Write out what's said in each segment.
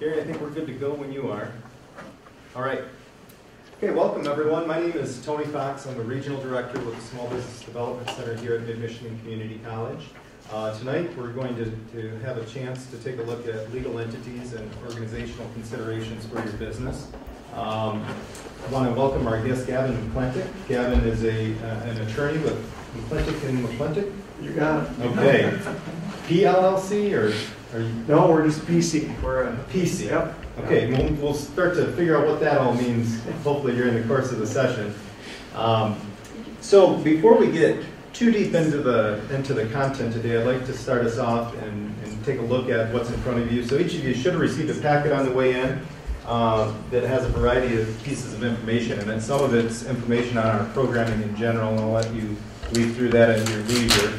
Gary, I think we're good to go when you are. All right. Okay, welcome everyone. My name is Tony Fox. I'm a regional director with the Small Business Development Center here at Mid-Michigan Community College. Tonight we're going to have a chance to take a look at legal entities and organizational considerations for your business. I want to welcome our guest, Gavin McClintock. Gavin is an attorney with McClintock and McClintock. You got it. Okay. PLLC or are you? No, we're just PC. We're a PC. Yep. Okay, we'll start to figure out what that all means, hopefully during the course of the session. So before we get too deep into the content today, I'd like to start us off and take a look at what's in front of you. So each of you should have received a packet on the way in that has a variety of pieces of information, and then some of it's information on our programming in general, and I'll let you read through that at your leisure.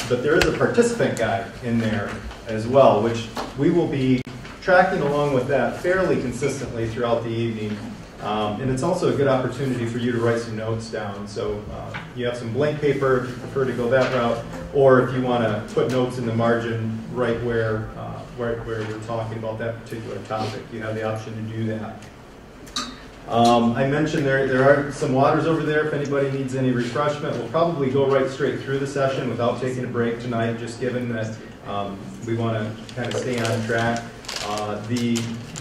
But there is a participant guide in there as well, which we will be tracking along with that fairly consistently throughout the evening. And it's also a good opportunity for you to write some notes down. So you have some blank paper if you prefer to go that route, or if you want to put notes in the margin right where we're talking about that particular topic, you have the option to do that. I mentioned there are some waters over there if anybody needs any refreshment. We'll probably go right straight through the session without taking a break tonight, just given that we want to kind of stay on track.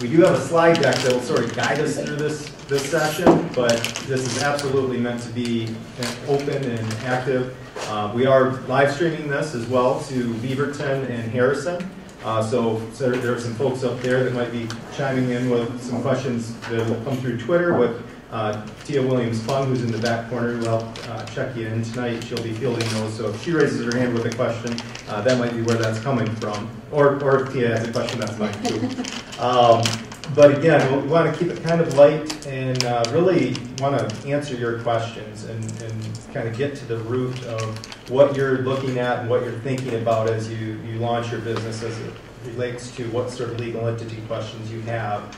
We do have a slide deck that will sort of guide us through this session, but this is absolutely meant to be open and active. We are live streaming this as well to Beaverton and Harrison. So there are some folks up there that might be chiming in with some questions that will come through Twitter with Tia Williams-Fung, who's in the back corner, who will check you in tonight. She'll be fielding those. So if she raises her hand with a question, that might be where that's coming from. Or if Tia has a question, that's fine too. But again, we want to keep it kind of light and really want to answer your questions and kind of get to the root of what you're looking at and what you're thinking about as you launch your business as it relates to what sort of legal entity questions you have.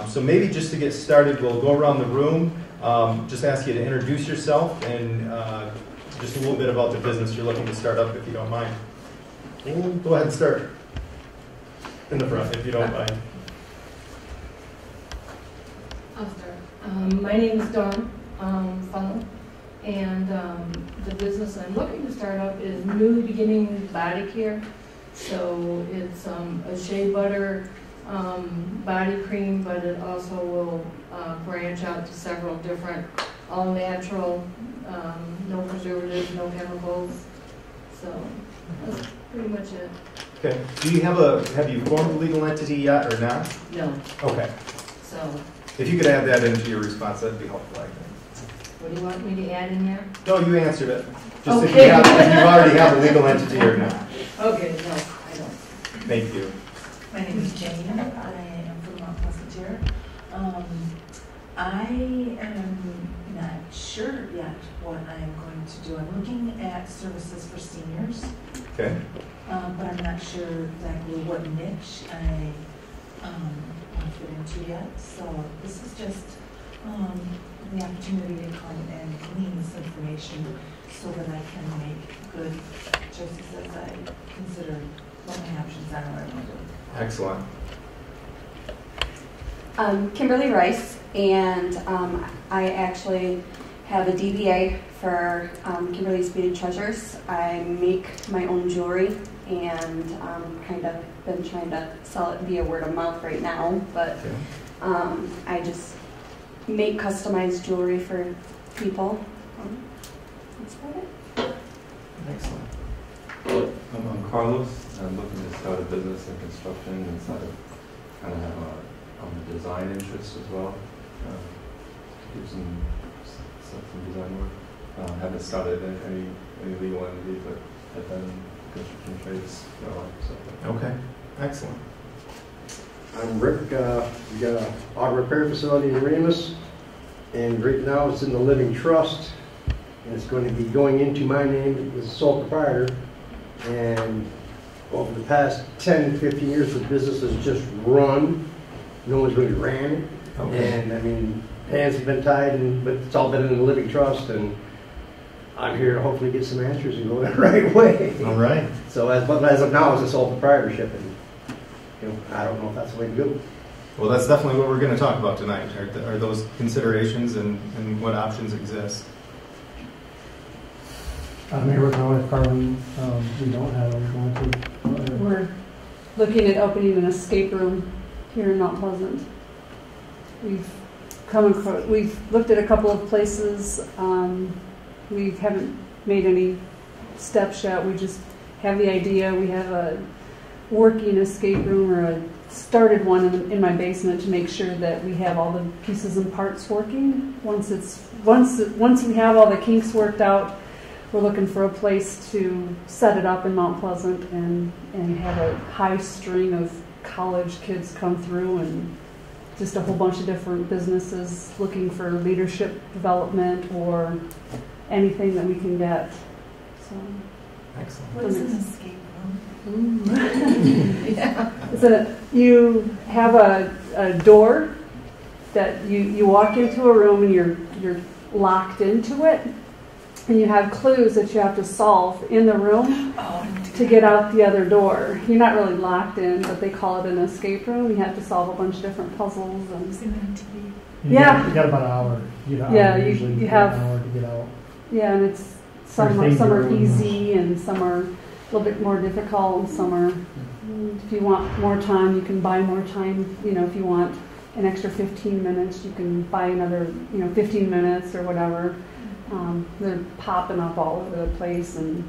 So maybe just to get started, we'll go around the room, just ask you to introduce yourself and just a little bit about the business you're looking to start up, if you don't mind. Go ahead and start in the front, if you don't mind. I'll start. My name is Dawn Funnel, and the business I'm looking to start up is New Beginning Body Care. So it's a shea butter body cream, but it also will branch out to several different all-natural, no preservatives, no chemicals. So that's pretty much it. Okay. Have you formed a legal entity yet or not? No. Okay. So. If you could add that into your response, that'd be helpful, I think. What do you want me to add in there? No, you answered it. Just okay. if you already have a legal entity or not. Okay, no, I don't. Thank you. My name is Jane. I am from Mount Pleasant. I am not sure yet what I am going to do. I'm looking at services for seniors. Okay. But I'm not sure exactly what niche I want to fit into yet. So this is just the opportunity to come and glean this information so that I can make good choices as I consider what my options are and what I want to do. Excellent. Kimberly Rice, and I actually have a DBA for Kimberly's Beauty Treasures. I make my own jewelry and kind of been trying to sell it via word of mouth right now, but I just make customized jewelry for people. That's about it. Excellent. I'm Carlos. I'm looking to start a business in construction and kind of have a design interest as well. Do some design work. Haven't started any legal entity, but I've done construction trades for a while. So. Okay. Excellent. I'm Rick. We got an auto repair facility in Remus, and right now it's in the living trust, and it's going to be going into my name as a sole proprietor. And over the past 10, 15 years, the business has just run. No one's really ran it. Okay. And I mean, hands have been tied, but it's all been in the living trust, and I'm here to hopefully get some answers and go the right way. All right. So as of now, it's a sole proprietorship, and I don't know if that's the way to go. Well, that's definitely what we're going to talk about tonight, are those considerations and what options exist. Mayor, with my wife Carlin, we don't have one to. We're looking at opening an escape room here in Mount Pleasant. We've looked at a couple of places. We haven't made any steps yet. We just have the idea. We have a working escape room, or a started one in my basement, to make sure that we have all the pieces and parts working. Once we have all the kinks worked out, we're looking for a place to set it up in Mount Pleasant and have a high string of college kids come through, and just a whole bunch of different businesses looking for leadership development or anything that we can get. So, excellent. What is an escape room? Yeah. You have a door that you walk into a room and you're locked into it, and you have clues that you have to solve in the room to get out the other door. You're not really locked in, but they call it an escape room. You have to solve a bunch of different puzzles. I've seen that on TV. Yeah. You got about an hour. You get an Yeah, hour, you usually have- an hour to get out. Yeah, and it's some There's things are you're- easy and some are a little bit more difficult, and some are, if you want more time, you can buy more time. You know, if you want an extra 15 minutes, you can buy another, 15 minutes or whatever. They're popping up all over the place, and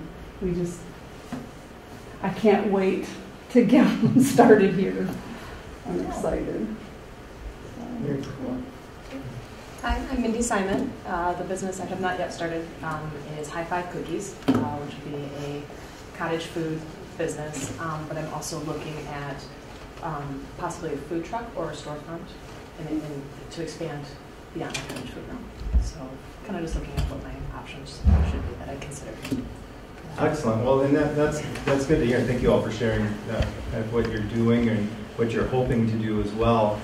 I can't wait to get them started here. I'm excited. Very cool. Hi, I'm Mindy Simon. The business I have not yet started is High Five Cookies, which would be a cottage food business, but I'm also looking at possibly a food truck or a storefront and to expand beyond the cottage food realm. So kind of just looking at what my options should be that I consider. Excellent. Well, and that's good to hear. Thank you all for sharing what you're doing and what you're hoping to do as well.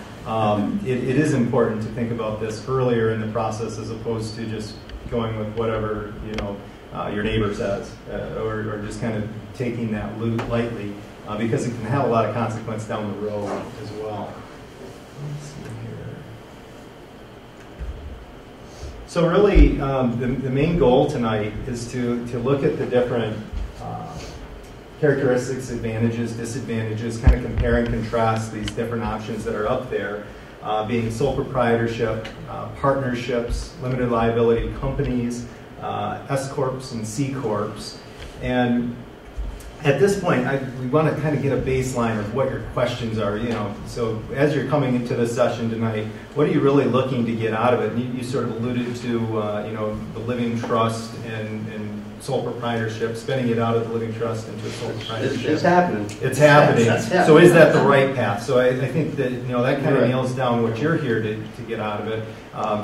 It is important to think about this earlier in the process, as opposed to just going with whatever your neighbor says, or just kind of taking that lightly, because it can have a lot of consequence down the road as well. Let's see here. So really, the main goal tonight is to look at the different characteristics, advantages, disadvantages, kind of compare and contrast these different options that are up there, being sole proprietorship, partnerships, limited liability companies, S-corps and C-corps. And at this point, we want to kind of get a baseline of what your questions are. So as you're coming into this session tonight, what are you really looking to get out of it? And you sort of alluded to, the living trust and sole proprietorship, spinning it out of the living trust into a sole proprietorship. It's happening. It's happening. That's happening. So is that the right path? So I think that that kind of Right. nails down what you're here to get out of it.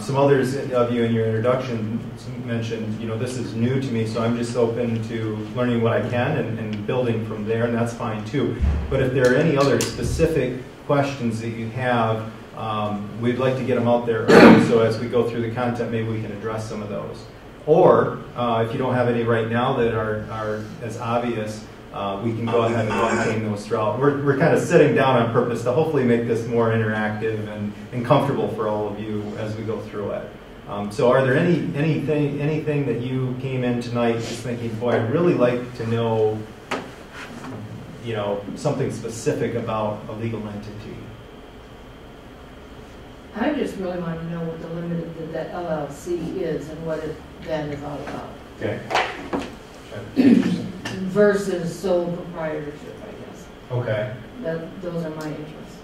Some others of you in your introduction mentioned, this is new to me, so I'm just open to learning what I can and building from there, and that's fine too. But if there are any other specific questions that you have, we'd like to get them out there early, so as we go through the content, maybe we can address some of those. Or if you don't have any right now that are as obvious, we can go ahead and maintain those throughout. We're kind of sitting down on purpose to hopefully make this more interactive and comfortable for all of you as we go through it. So are there anything that you came in tonight just thinking, boy, I'd really like to know, something specific about a legal entity? I just really want to know what the limited that LLC is and what that is all about. Okay. Versus sole proprietorship, I guess. Okay. Those are my interests.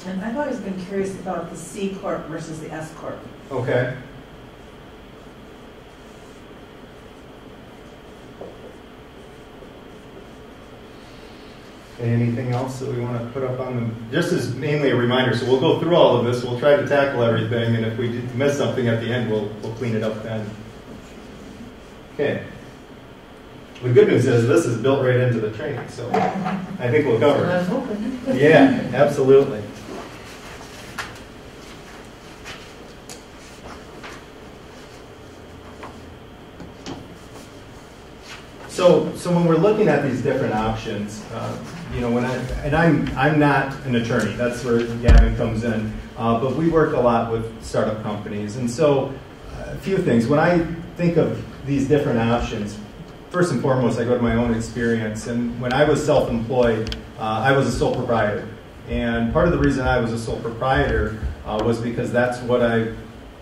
And I've always been curious about the C Corp versus the S Corp. Okay. Anything else that we want to put up on them? This is mainly a reminder, so we'll go through all of this. We'll try to tackle everything, and if we miss something at the end, we'll clean it up then. Okay. The good news is this is built right into the training, so I think we'll cover I it. was hoping. Yeah, absolutely. So when we're looking at these different options, you know, I'm not an attorney. That's where Gavin comes in. But we work a lot with startup companies, and so a few things. When I think of these different options, first and foremost, I go to my own experience. And when I was self-employed, I was a sole proprietor. And part of the reason I was a sole proprietor was because that's what I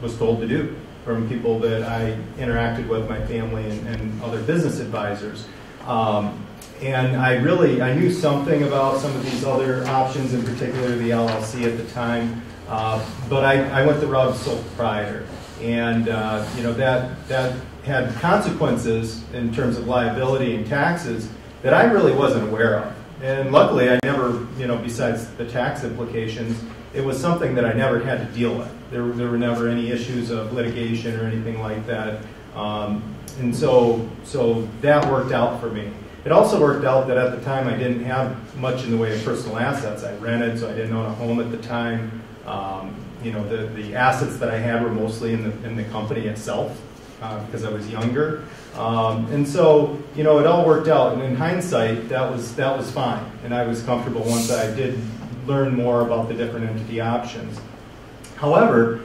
was told to do from people that I interacted with, my family and other business advisors. And I knew something about some of these other options, in particular the LLC at the time, but I went the route of sole proprietor. And you know, that had consequences in terms of liability and taxes that I really wasn't aware of. And luckily, I never, you know, besides the tax implications, it was something that I never had to deal with. There were never any issues of litigation or anything like that. And so that worked out for me. It also worked out that at the time I didn't have much in the way of personal assets. I rented, so I didn't own a home at the time. You know, the assets that I had were mostly in the company itself because I was younger. And so, you know, it all worked out. And in hindsight, that was fine. And I was comfortable once I did learn more about the different entity options. However,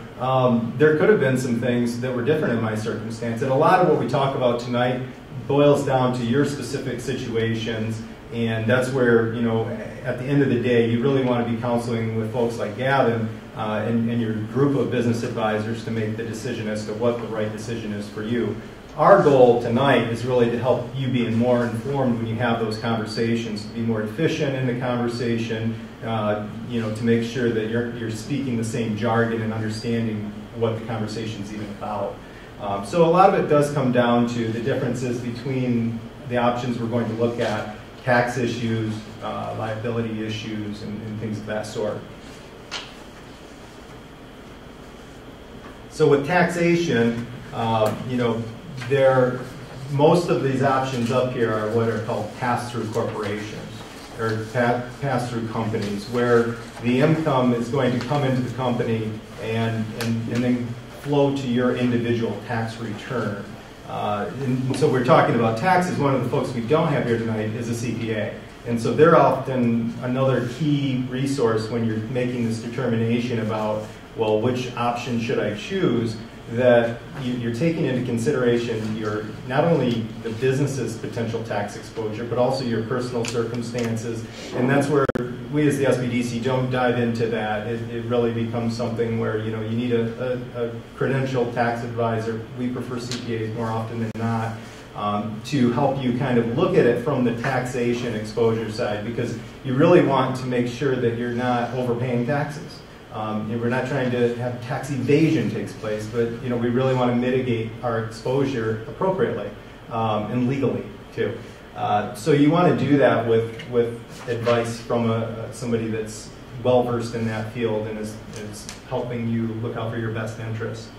there could have been some things that were different in my circumstance. And a lot of what we talk about tonight boils down to your specific situations. And that's where, you know, at the end of the day, you really want to be counseling with folks like Gavin and your group of business advisors to make the decision as to what the right decision is for you. Our goal tonight is really to help you be more informed when you have those conversations, to be more efficient in the conversation, you know, to make sure that you're speaking the same jargon and understanding what the conversation is even about. So a lot of it does come down to the differences between the options we're going to look at, tax issues, liability issues, and things of that sort. So with taxation, you know, most of these options up here are what are called pass-through corporations or pass-through companies, where the income is going to come into the company and then flow to your individual tax return. And so we're talking about taxes. One of the folks we don't have here tonight is a CPA. And so they're often another key resource when you're making this determination about, well, which option should I choose, that you're taking into consideration not only the business's potential tax exposure, but also your personal circumstances. And that's where we as the SBDC don't dive into that. It really becomes something where, you know, you need a credentialed tax advisor. We prefer CPAs more often than not, to help you kind of look at it from the taxation exposure side, because you really want to make sure that you're not overpaying taxes. We're not trying to have tax evasion takes place, but, you know, we really want to mitigate our exposure appropriately and legally too. So you want to do that with advice from somebody that's well versed in that field and is helping you look out for your best interests.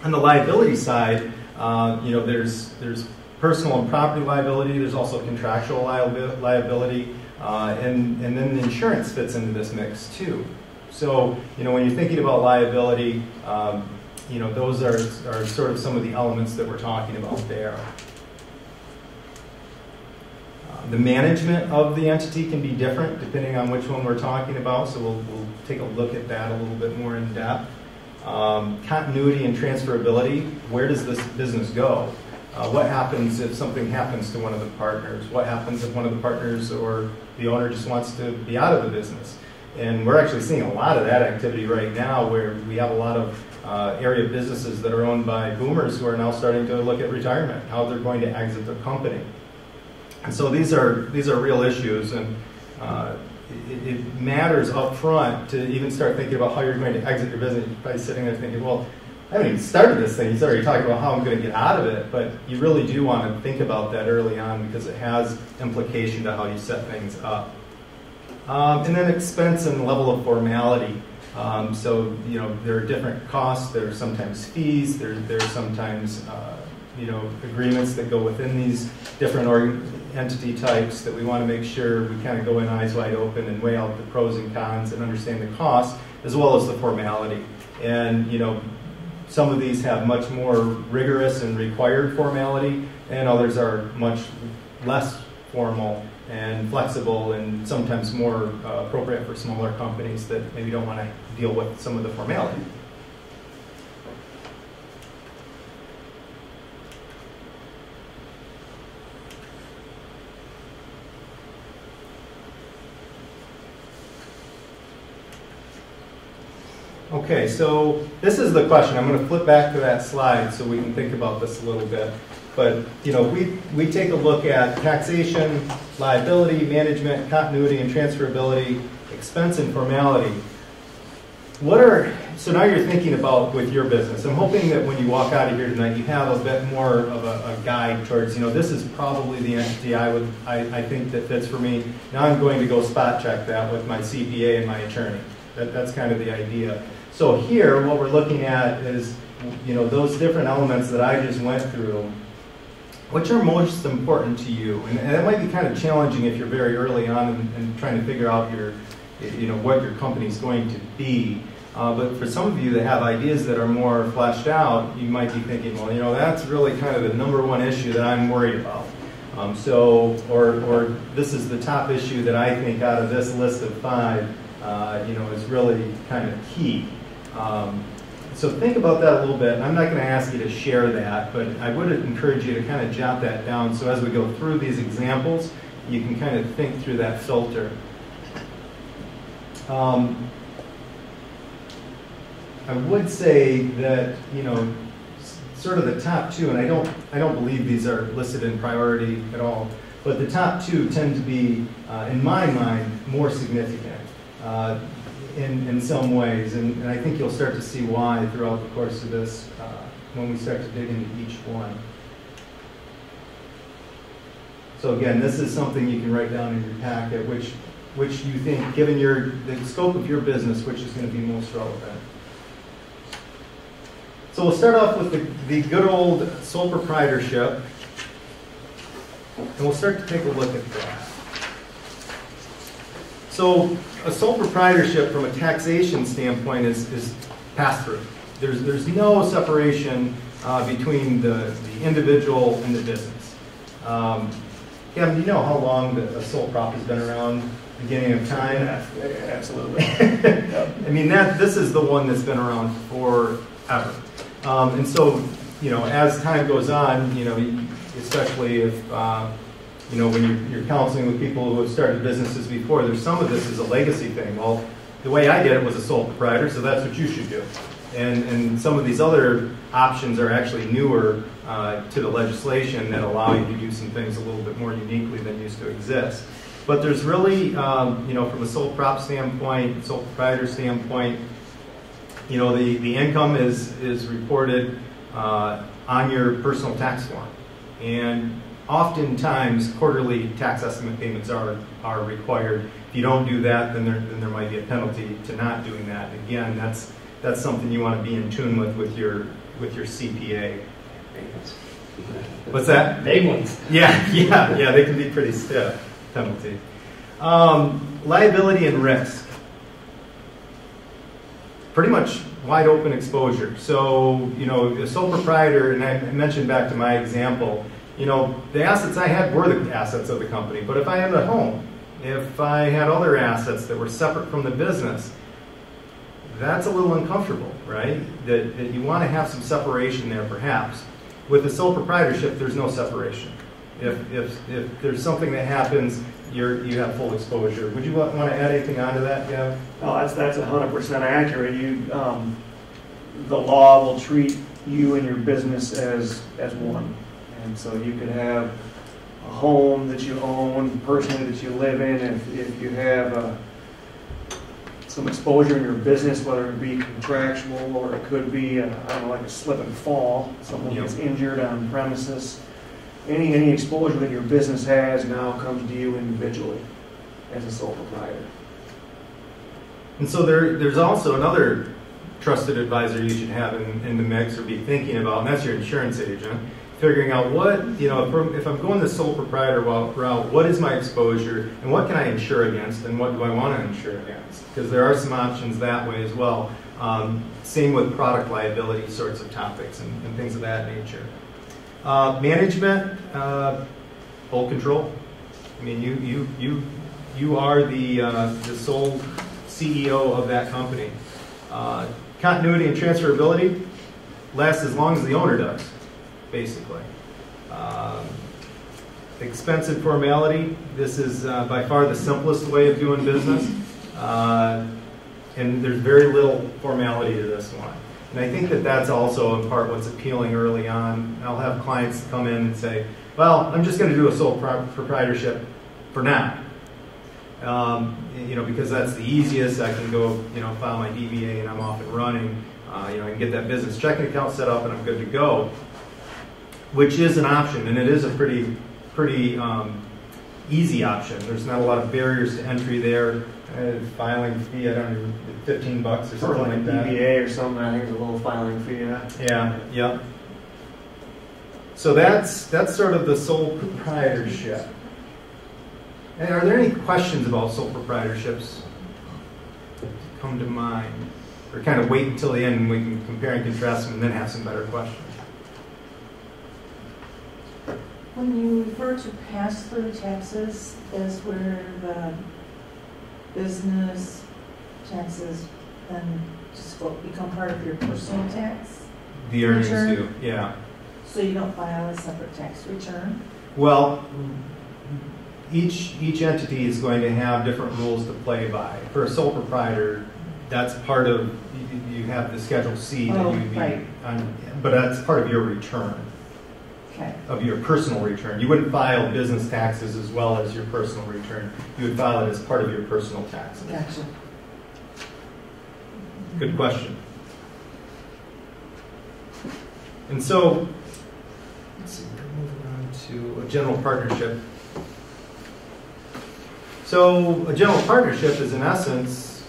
On the liability side, you know, there's personal and property liability. There's also contractual liability, and then the insurance fits into this mix too. So, you know, when you're thinking about liability, you know, those are sort of some of the elements that we're talking about there. The management of the entity can be different depending on which one we're talking about, so we'll take a look at that a little bit more in depth. Continuity and transferability, where does this business go? What happens if something happens to one of the partners? What happens if one of the partners or the owner just wants to be out of the business? And we're actually seeing a lot of that activity right now, where we have a lot of area businesses that are owned by boomers who are now starting to look at retirement, how they're going to exit their company. And so these are real issues, and it matters up front to even start thinking about how you're going to exit your business by sitting there thinking, well, I haven't even started this thing. He's already talking about how I'm going to get out of it, but you really do want to think about that early on, because it has implication to how you set things up. And then expense and level of formality. So, you know, there are different costs. There are sometimes fees. There are sometimes, you know, agreements that go within these different entity types that we want to make sure we kind of go in eyes wide open and weigh out the pros and cons and understand the costs, as well as the formality. And, you know, some of these have much more rigorous and required formality, and others are much less formal and flexible and sometimes more appropriate for smaller companies that maybe don't want to deal with some of the formality. Okay, so this is the question. I'm going to flip back to that slide so we can think about this a little bit. But, you know, we take a look at taxation, liability, management, continuity, and transferability, expense, and formality. So now you're thinking about with your business. I'm hoping that when you walk out of here tonight, you have a bit more of a guide towards, you know, this is probably the entity I think that fits for me. Now I'm going to go spot check that with my CPA and my attorney. That's kind of the idea. So here, what we're looking at is, you know, those different elements that I just went through. Which are most important to you? And that might be kind of challenging if you're very early on and trying to figure out what your company's going to be. But for some of you that have ideas that are more fleshed out, you might be thinking, well, you know, that's really kind of the number one issue that I'm worried about. Or this is the top issue that I think out of this list of 5, you know, is really kind of key. So think about that a little bit. I'm not going to ask you to share that, but I would encourage you to kind of jot that down so as we go through these examples, you can kind of think through that filter. I would say that, you know, sort of the top 2, and I don't believe these are listed in priority at all, but the top 2 tend to be, in my mind, more significant. In some ways, and I think you'll start to see why throughout the course of this when we start to dig into each one. So again, this is something you can write down in your packet, which you think, given the scope of your business, which is going to be most relevant. So we'll start off with the good old sole proprietorship, and we'll start to take a look at that. So a sole proprietorship from a taxation standpoint is pass-through. There's no separation between the individual and the business. Kevin, do you know how long a sole prop has been around? Beginning of time? Absolutely. I mean, this is the one that's been around forever. And so, you know, as time goes on, you know, especially if you know, when you're counseling with people who have started businesses before, there's some of this is a legacy thing. Well, the way I did it was a sole proprietor, so that's what you should do. And some of these other options are actually newer to the legislation that allow you to do some things a little bit more uniquely than used to exist. But there's really, you know, from a sole prop standpoint, sole proprietor standpoint, you know, the income is reported on your personal tax form. And oftentimes, quarterly tax estimate payments are required. If you don't do that, then there might be a penalty to not doing that. Again, that's something you want to be in tune with your CPA. What's that? Big ones. Yeah, they can be pretty stiff, penalty. Liability and risk. Pretty much wide open exposure. So, you know, a sole proprietor, and I mentioned back to my example, you know, the assets I had were the assets of the company. But if I had a home, if I had other assets that were separate from the business, that's a little uncomfortable, right? That you want to have some separation there, perhaps. With the sole proprietorship, there's no separation. If there's something that happens, you have full exposure. Would you want to add anything onto that, Gav? No, that's 100% accurate. The law will treat you and your business as one. And so you could have a home that you own, personally that you live in. If you have some exposure in your business, whether it be contractual or it could be, like a slip and fall, someone gets injured on premises. Any exposure that your business has now comes to you individually as a sole proprietor. And so there's also another trusted advisor you should have in the mix or be thinking about, and that's your insurance agent. Figuring out what, you know, if I'm going the sole proprietor route, what is my exposure and what can I insure against and what do I want to insure against? Because there are some options that way as well. Same with product liability sorts of topics and things of that nature. Management, full control. I mean, you are the sole CEO of that company. Continuity and transferability lasts as long as the owner does, basically. Expense and formality, this is by far the simplest way of doing business. And there's very little formality to this one. And I think that that's also in part what's appealing early on. I'll have clients come in and say, well, I'm just going to do a sole proprietorship for now. Because that's the easiest. I can go, file my DBA and I'm off and running. I can get that business checking account set up and I'm good to go, which is an option, and it is a pretty easy option. There's not a lot of barriers to entry there. Filing fee, I don't know, $15 or something like that. DBA or something, I think is a little filing fee. Yeah. So that's sort of the sole proprietorship. And are there any questions about sole proprietorships come to mind? Or kind of wait until the end and we can compare and contrast them and then have some better questions? When you refer to pass-through taxes, is where the business taxes then just become part of your personal tax? The earnings return? do, yeah. So you don't file a separate tax return? Well, each entity is going to have different rules to play by. For a sole proprietor, that's part of, you have the Schedule C that you'd be on, but that's part of your return. Okay. Of your personal return. You wouldn't file business taxes as well as your personal return. You would file it as part of your personal taxes. Gotcha. Good question. And so, let's see, we're moving on to a general partnership. So, a general partnership is in essence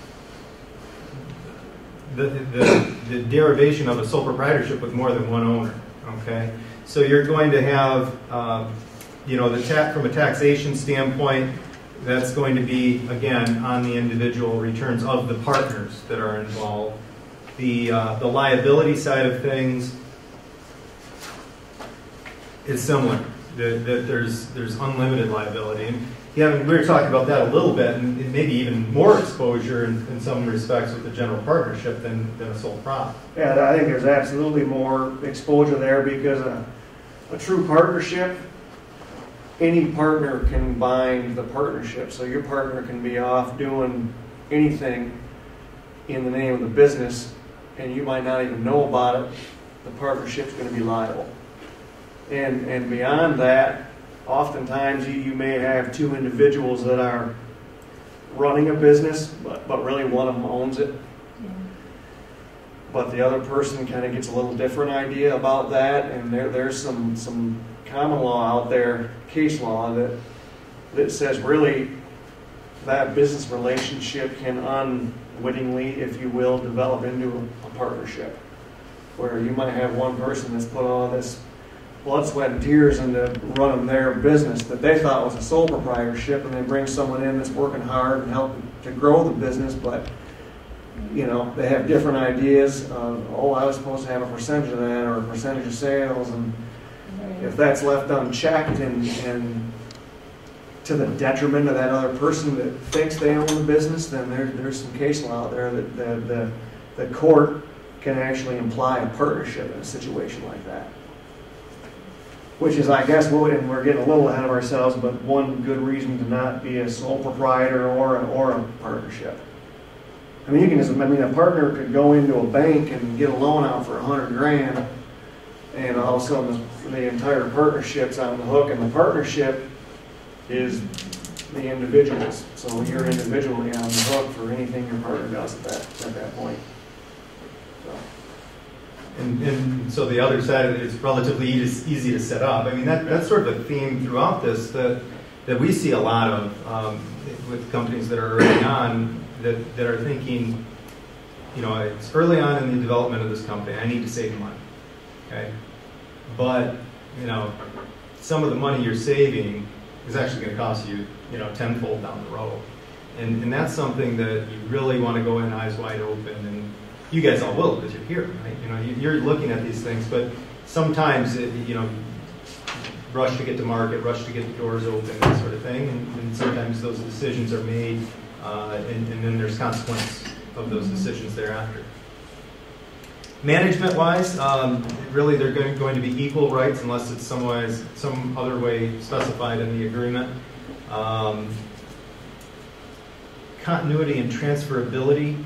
the derivation of a sole proprietorship with more than one owner. Okay. So you're going to have, from a taxation standpoint, that's going to be, again, on the individual returns of the partners that are involved. The liability side of things is similar. There's unlimited liability. And we were talking about that a little bit, and maybe even more exposure in some respects with the general partnership than a sole prop. Yeah, I think there's absolutely more exposure there because a true partnership, any partner can bind the partnership. So your partner can be off doing anything in the name of the business, and you might not even know about it. The partnership's going to be liable. And beyond that, oftentimes you may have two individuals that are running a business, but really one of them owns it. But the other person kind of gets a little different idea about that, and there's some common law out there, case law, that says really that business relationship can unwittingly, if you will, develop into a partnership, where you might have one person that's put all this blood, sweat, and tears into running their business that they thought was a sole proprietorship, and they bring someone in that's working hard and helping to grow the business, but they have different ideas of, I was supposed to have a percentage of that or a percentage of sales, and if that's left unchecked and to the detriment of that other person that thinks they own the business, then there's some case law out there that the court can actually imply a partnership in a situation like that. Which is, I guess, and we're getting a little ahead of ourselves, but one good reason to not be a sole proprietor or a partnership. I mean, a partner could go into a bank and get a loan out for $100,000, and all of a sudden the entire partnership's on the hook, and the partnership is the individuals. So you're individually on the hook for anything your partner does at that point. And so the other side of it is relatively easy to set up. I mean, that's sort of a theme throughout this that we see a lot of with companies that are early on that are thinking, it's early on in the development of this company, I need to save money, okay? But, some of the money you're saving is actually going to cost you, tenfold down the road. And that's something that you really want to go in eyes wide open you guys all will because you're here, right? You know, you're looking at these things, but sometimes, you know, rush to get to market, rush to get the doors open, that sort of thing, and sometimes those decisions are made, and then there's consequence of those decisions thereafter. Management-wise, really they're going to be equal rights unless it's some other way specified in the agreement. Continuity and transferability.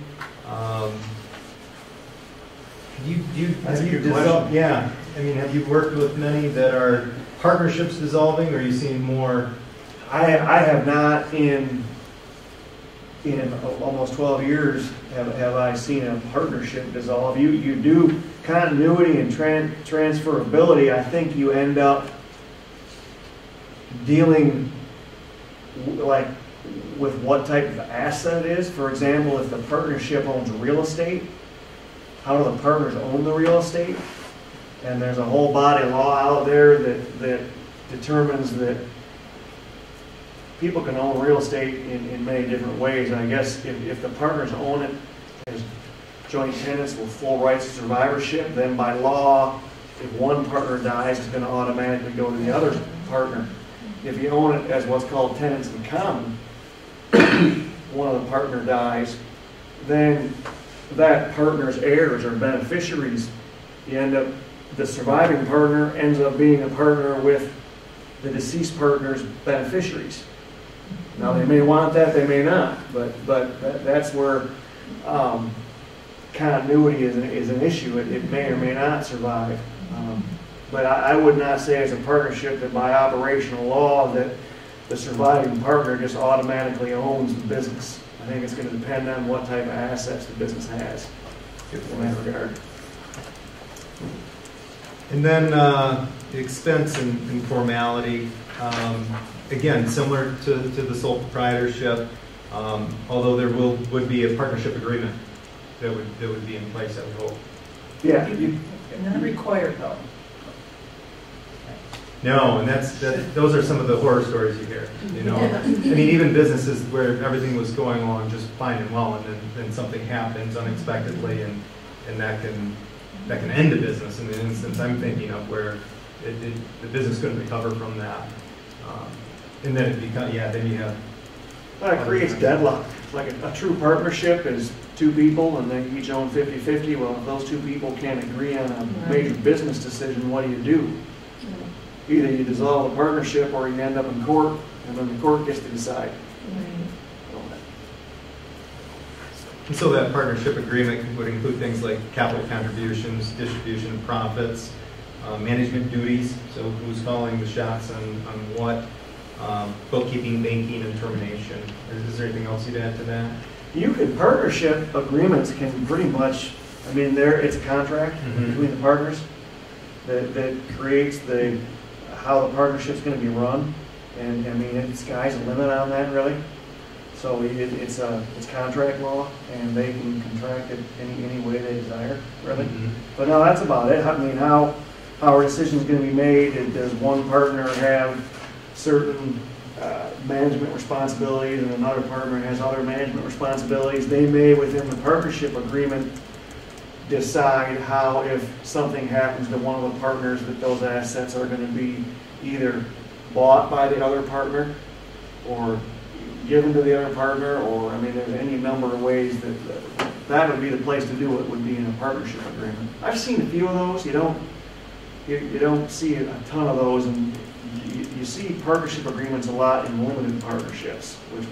That's a good question. Yeah, I mean, have you worked with many that are partnerships dissolving, or are you seeing more? I have not in almost 12 years have I seen a partnership dissolve. You do continuity and transferability. I think you end up dealing like with what type of asset it is. For example, if the partnership owns real estate, how do the partners own the real estate? And there's a whole body of law out there that determines that people can own real estate in many different ways. And I guess if the partners own it as joint tenants with full rights of survivorship, then by law, if one partner dies, it's going to automatically go to the other partner. If you own it as what's called tenants in common, one of the partner dies, then that partner's heirs or beneficiaries, the surviving partner ends up being a partner with the deceased partner's beneficiaries. Now they may want that, they may not, but that's where continuity is an issue. It may or may not survive. But I would not say as a partnership that by operational law that the surviving partner just automatically owns the business. I think it's going to depend on what type of assets the business has in that regard. And then expense and formality. Again, similar to the sole proprietorship, although there would be a partnership agreement that would be in place, I would hope. Yeah. Not required though. No, and those are some of the horror stories you hear. You know, I mean, even businesses where everything was going along just fine and well, and then something happens unexpectedly, and that can end a business. In the instance I'm thinking of, where the business couldn't recover from that, and then then you have. That creates deadlock. Like a true partnership is two people, and they each own 50-50. Well, if those two people can't agree on a major business decision, what do? Either you dissolve the partnership or you end up in court, and then the court gets to decide. And so that partnership agreement would include things like capital contributions, distribution of profits, management duties, so who's calling the shots on what, bookkeeping, banking, and termination. Is there anything else you'd add to that? Partnership agreements can pretty much, I mean, it's a contract between the partners that creates how the partnership's going to be run, and I mean, the sky's the limit on that, really. So it's contract law, and they can contract it any way they desire, really. But no, that's about it. I mean, how our decision is going to be made. Does one partner have certain management responsibilities, and another partner has other management responsibilities? They may, within the partnership agreement, decide how, if something happens to one of the partners, that those assets are going to be either bought by the other partner or given to the other partner, or, I mean, there's any number of ways that would be the place to do it, would be in a partnership agreement. I've seen a few of those. You don't see a ton of those, and you see partnership agreements a lot in limited partnerships, which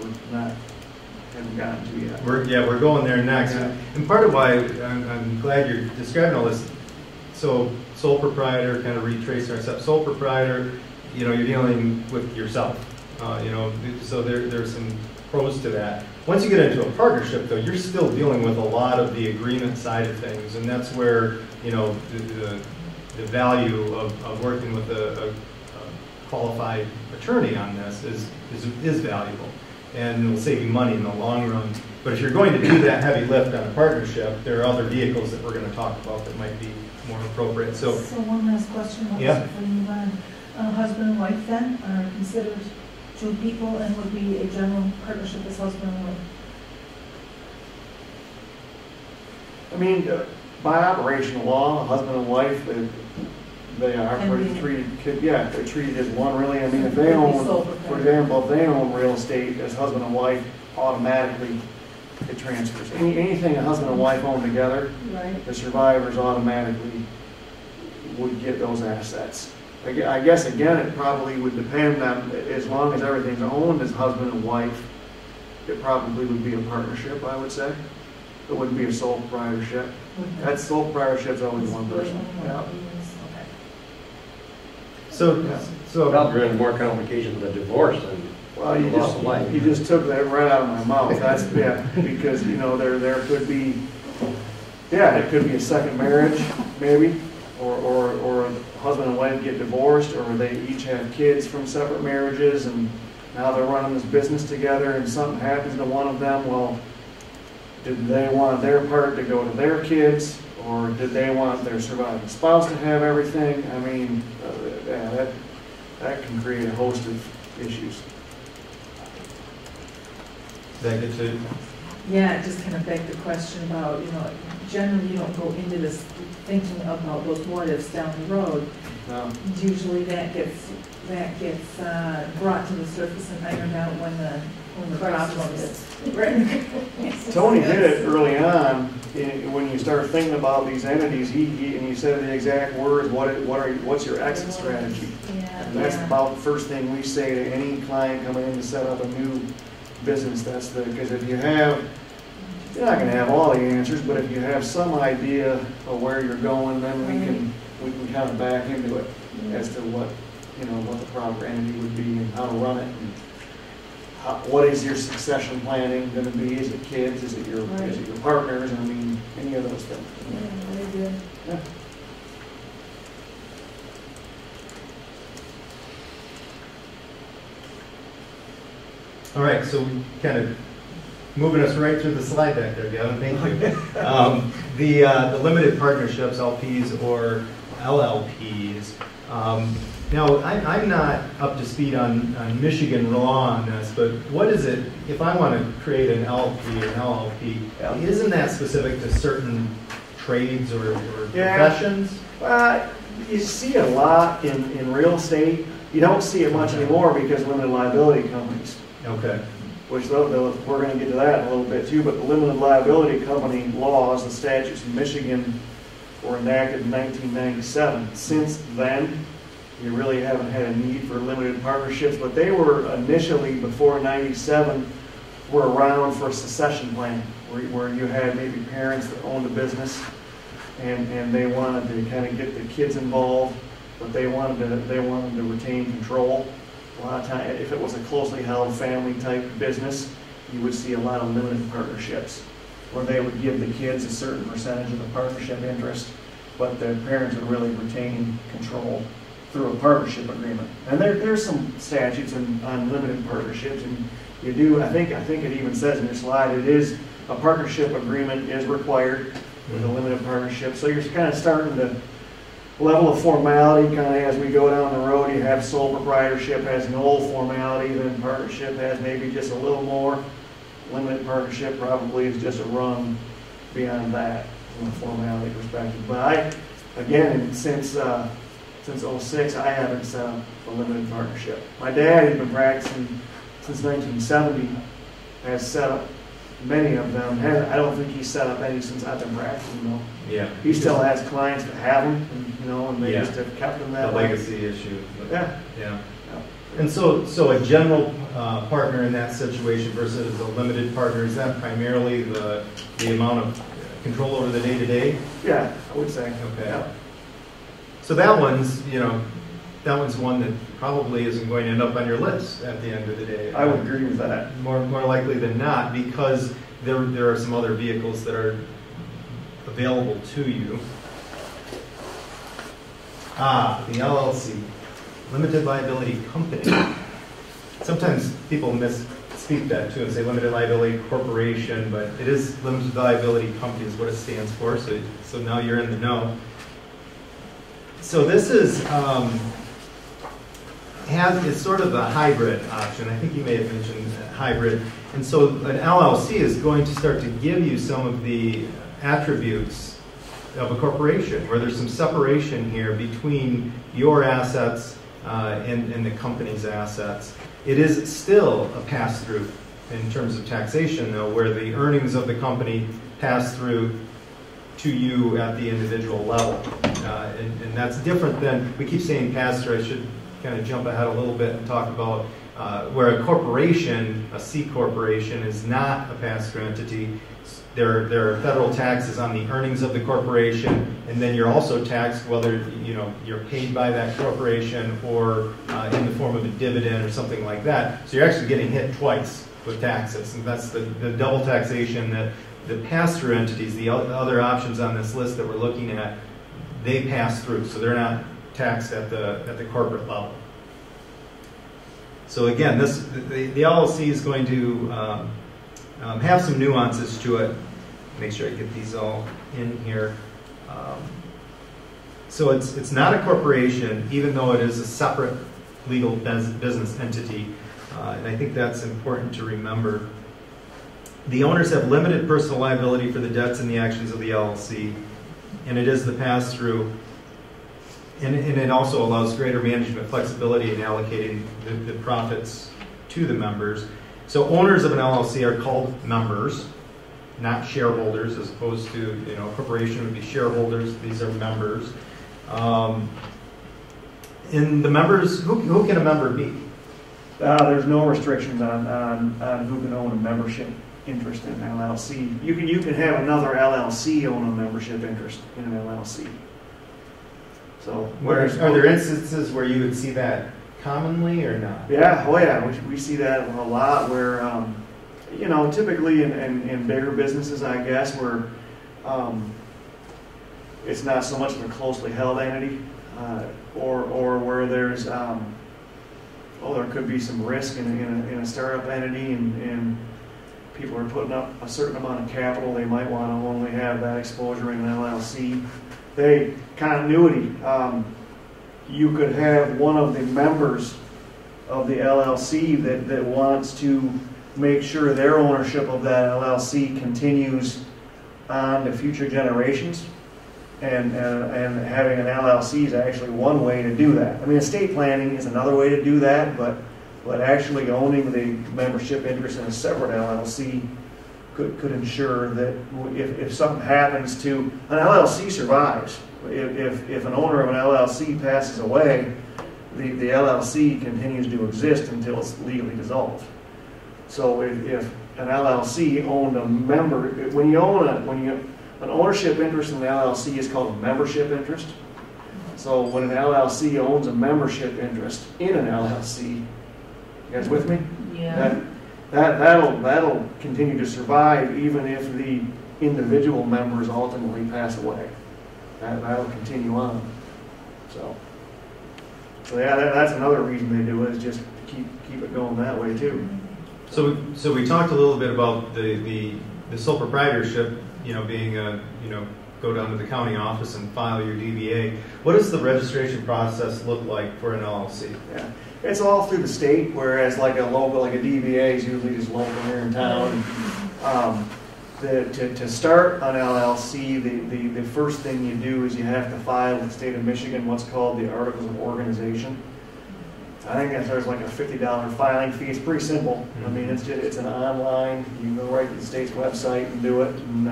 haven't gotten to yet. We're going there next. Yeah. And part of why I'm glad you're describing all this. So sole proprietor, kind of retrace our steps. Sole proprietor, you're dealing with yourself. So there's some pros to that. Once you get into a partnership, though, you're still dealing with a lot of the agreement side of things, and that's where the value of working with a qualified attorney on this is valuable, and it'll save you money in the long run. But if you're going to do that heavy lift on a partnership, there are other vehicles that we're going to talk about that might be more appropriate. So one last question before you move on. Husband and wife then are considered two people and would be a general partnership as husband and wife? I mean, by operational law, husband and wife, they are treated, they're treated as one, really. I mean, if they own, for example, if they own real estate as husband and wife, automatically it transfers. Anything a husband and wife own together, Right. the survivors automatically would get those assets. I guess, again, it probably would depend on, as long as everything's owned as husband and wife, it probably would be a partnership, I would say. It wouldn't be a sole proprietorship. That sole proprietorship's always one person. Yeah. Okay. So, Well, you're in more complications with a divorce than Well, you just took that right out of my mouth. That's, because, you know, there could be, it could be a second marriage, maybe, or a husband and wife get divorced, or they each have kids from separate marriages, and now they're running this business together, and something happens to one of them. Well, did they want their part to go to their kids, or did they want their surviving spouse to have everything? I mean, that can create a host of issues. that get to, Yeah, it just kind of begged the question about, you know, generally you don't go into this thinking about those what ifs down the road. Usually that gets brought to the surface and ironed out when the problem is. Right. Tony did it early on. When you start thinking about these entities, and you said the exact words, what's your exit strategy? And that's about the first thing we say to any client coming in to set up a new business. Because if you have, you're not going to have all the answers, but if you have some idea of where you're going, then we can kind of back into it as to what the proper entity would be and how to run it. And what is your succession planning going to be? Is it kids? Is it your partners? I mean, any of those things. Yeah, very good. Yeah. all right, so we kind of moving us right through the slide deck there, Gavin, thank you. The limited partnerships, LPs or LLPs. Now, I'm not up to speed on Michigan law on this, but what is it, if I want to create an LP or an LLP, isn't that specific to certain trades or professions? You see a lot in real estate. You don't see it much anymore because of limited liability companies. Okay. Which we're going to get to that in a little bit too, but the limited liability company laws, the statutes in Michigan were enacted in 1997. Since then, you really haven't had a need for limited partnerships, but they were initially, before 97, were around for succession planning, where you had maybe parents that owned a business and they wanted to kind of get the kids involved, but they wanted to retain control. A lot of times, if it was a closely held family type business, you would see a lot of limited partnerships where they would give the kids a certain percentage of the partnership interest, but the parents would really retain control through a partnership agreement. And there's some statutes on limited partnerships, and you do, I think it even says in your slide, it is, a partnership agreement is required with a limited partnership. So you're kind of starting to level of formality kind of as we go down the road. You have sole proprietorship has an old formality, then partnership has maybe just a little more. Limited partnership probably is just a rung beyond that from a formality perspective. But since 06, I haven't set up a limited partnership. My dad has been practicing since 1970, has set up many of them. I don't think he's set up any since I've been practicing though. Yeah. He still has clients that have them, and they just have kept them that way. The legacy issue. Yeah. And so a general partner in that situation versus a limited partner, is that primarily the amount of control over the day-to-day? Yeah, I would say. Okay. Yeah. So that one's one that probably isn't going to end up on your list at the end of the day. I would agree with that. More likely than not, because there are some other vehicles that are available to you. The LLC, limited liability company. Sometimes people misspeak that too and say limited liability corporation, but it is limited liability company is what it stands for. So now you're in the know. So this is it's sort of a hybrid option. I think you may have mentioned hybrid. And so an LLC is going to start to give you some of the attributes of a corporation, where there's some separation here between your assets and the company's assets. It is still a pass-through in terms of taxation, though, where the earnings of the company pass through to you at the individual level. And that's different than, we keep saying pass-through. I should kind of jump ahead a little bit and talk about where a corporation, a C corporation, is not a pass-through entity. There are federal taxes on the earnings of the corporation, and then you're also taxed whether you're paid by that corporation or in the form of a dividend or something like that. So you're actually getting hit twice with taxes, and that's the double taxation that the pass-through entities, the other options on this list that we're looking at, they pass through, so they're not taxed at the corporate level. So again, the LLC is going to have some nuances to it. Make sure I get these all in here. So it's not a corporation, even though it is a separate legal business entity, and I think that's important to remember. The owners have limited personal liability for the debts and the actions of the LLC, and it is the pass-through. And it also allows greater management flexibility in allocating the profits to the members. So owners of an LLC are called members, not shareholders, as opposed to, a corporation would be shareholders. These are members. And the members, who can a member be? There's no restrictions on who can own a membership interest in an LLC. You can have another LLC own a membership interest in an LLC. So, are there instances where you would see that commonly or not? Yeah, oh yeah, we see that a lot where, typically in bigger businesses, I guess, where it's not so much of a closely held entity, or where there's, there could be some risk in a startup entity, and people are putting up a certain amount of capital. They might want to only have that exposure in an LLC. Continuity. You could have one of the members of the LLC that wants to make sure their ownership of that LLC continues on to future generations, and having an LLC is actually one way to do that. I mean, estate planning is another way to do that, but actually owning the membership interest in a separate LLC could ensure that if something happens to an LLC survives. If an owner of an LLC passes away, the LLC continues to exist until it's legally dissolved. So if an LLC owned a member, an ownership interest in the LLC is called a membership interest. So when an LLC owns a membership interest in an LLC, you guys with me? Yeah. That'll continue to survive even if the individual members ultimately pass away. That'll continue on. So yeah, that's another reason they do it, is just to keep it going that way too. So we talked a little bit about the sole proprietorship, being go down to the county office and file your DBA. What does the registration process look like for an LLC? Yeah. It's all through the state, whereas like a DBA is usually just local here in town. To start an LLC, the first thing you do is you have to file with the state of Michigan what's called the Articles of Organization. I think there's like a $50 filing fee. It's pretty simple. I mean, it's an online. You can go right to the state's website and do it. And